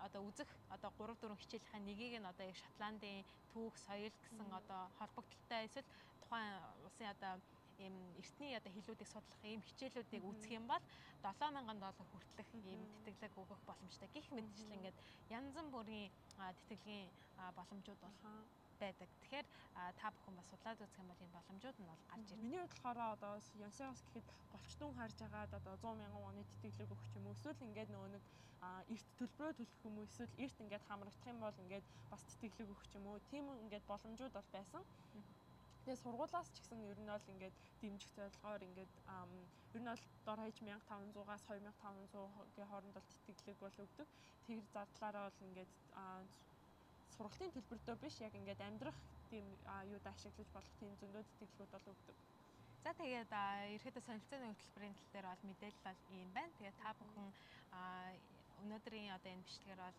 одоо үзэх одоо 3 4 хичээлийн нэгийг нь одоо яг Шотландын түүх, соёл гэсэн одоо холбогдлолтой эсвэл тухайн улсын одоо ийм эртний одоо хэлүүдийг судлах ийм хичээлүүдийг үзэх юм бол $7000 хүртэлх ийм тэтгэлэг өгөх боломжтой. Гэх мэтчлэн ингээд янз бүрийн тэтгэлгийн боломжууд бол байдаг. Тэгэхээр та бүхэн бас судлаад үзэх юм бол энэ боломжууд нь бол гарч ирнэ. Миний хувьд болохоор одоо Янсагаас гэхэд голчтон харж агаад одоо 100,000 оны тэтгэлэг өгч юм уу эсвэл ингээд нөгөө нэг эрт төлбөрөө төлөх юм уу эсвэл эрт ингээд хамрагдах юм бол ингээд бас тэтгэлэг өгч юм уу тийм ингээд боломжууд бол байсан. Тэгээ сургуулаас ч гэсэн ер нь бол ингээд дэмжих зорилгоор ингээд ер нь бол дор хаяж 1500-аас 2500-гийн хооронд бол тэтгэлэг бол өгдөг. Тэр зардлаараа бол ингээд сургалтын төлбөртөө биш яг ингээд амьдрах тийм юуд ашиглаж болох тийм зөндөө тэтгэлгүүд бол өгдөг. За тэгээд ерөөдөө солилцооны хөтөлбөрийн тал дээр бол мэдээлэл бол ийм байна. Тэгээд та бүхэн өнөөдрийн одоо энэ бичлэгээр бол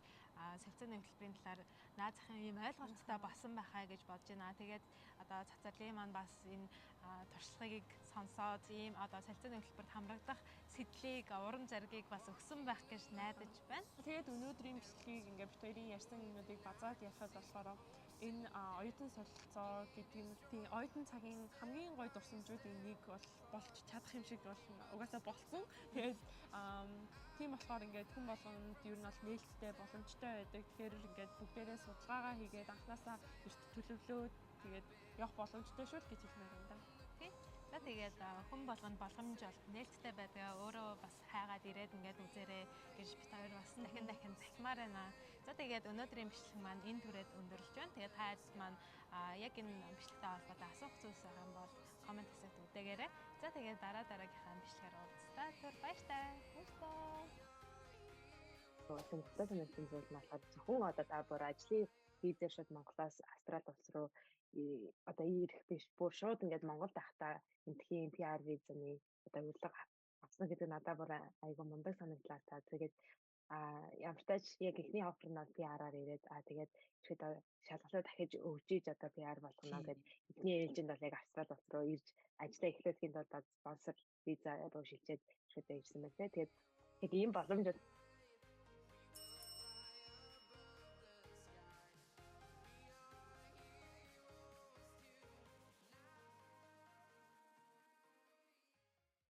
солилцооны хөтөлбөрийн талаар наазахын ийм ойлголттой болсон байхаа гэж бодож байна. Тэгээд одоо цацралын маань бас энэ туршлагыг сонсоод ийм одоо солилцооны хөтөлбөрт хамрагдах сэтлийг урам зоригийг бас өгсөн байх гэж найдаж байна. Тэгээд өнөөдрийн бичлэгийг ингээд бид хоёрын ярьсан юмнуудыг базаад ярихад болохоор энэ оюутан солилцоо гэдэг нь тийм оюутан цагийн хамгийн гоё дурсамжуудын нэг болж чадах юм шиг бол угаасаа болсон. Тэгээд тийм болохоор ингээд хүн болгонд ер нь бол нээлттэй боломжтой байдаг. Тэгэхээр ингээд бүгдээрээ судалгаагаа хийгээд анханасаа эрт төлөвлөөд тэгээд явах боломжтой шүү л гэж хэлмээр байна да. Тийм. За тэгээд хүн болгонд боломж бол нээлттэй байдаг. Өөрөө бас хайгаад ирээд ингээд үзээрэй гэж бид хоёр бас дахин захимаар байна. За тэгээд өнөөдрийн бичлэг маань энэ түрээд өндөрлөж байна. Тэгээд та хэд маань яг энэ бичлэгтэй холбоотой асуух зүйлс байгаа юм бол комент хэсэгт үдээгээрэй. За тэгээд дараагийнхаа бичлэгээр уулзлаа. Түр баяртай. Сонирхолтой санагдсан зүйл нь болохоор зөвхөн одоо та бүр ажлын визээр шууд Монголоос Австрали улс руу одоо ирэх биш бүр шууд ингээд Монголд байхдаа энтхийн PR визаны одоо урилга авсан гэдэг надад бүр айгүй мундаг санагдлаа та. Тэгээд ямар ч тач яг ихний офер нь PR-аар ирээд тэгээд ихэд шалгалаа дахиж өгж ийж одоо PR болгоно гэдэг эхний ээлжинд бол яг Австрали улс руу ирж ажиллаа эхлүүлэхийн тулд спонсор виза руу шилжээд ихэд ирсэн байна. Тэгээд ийм боломж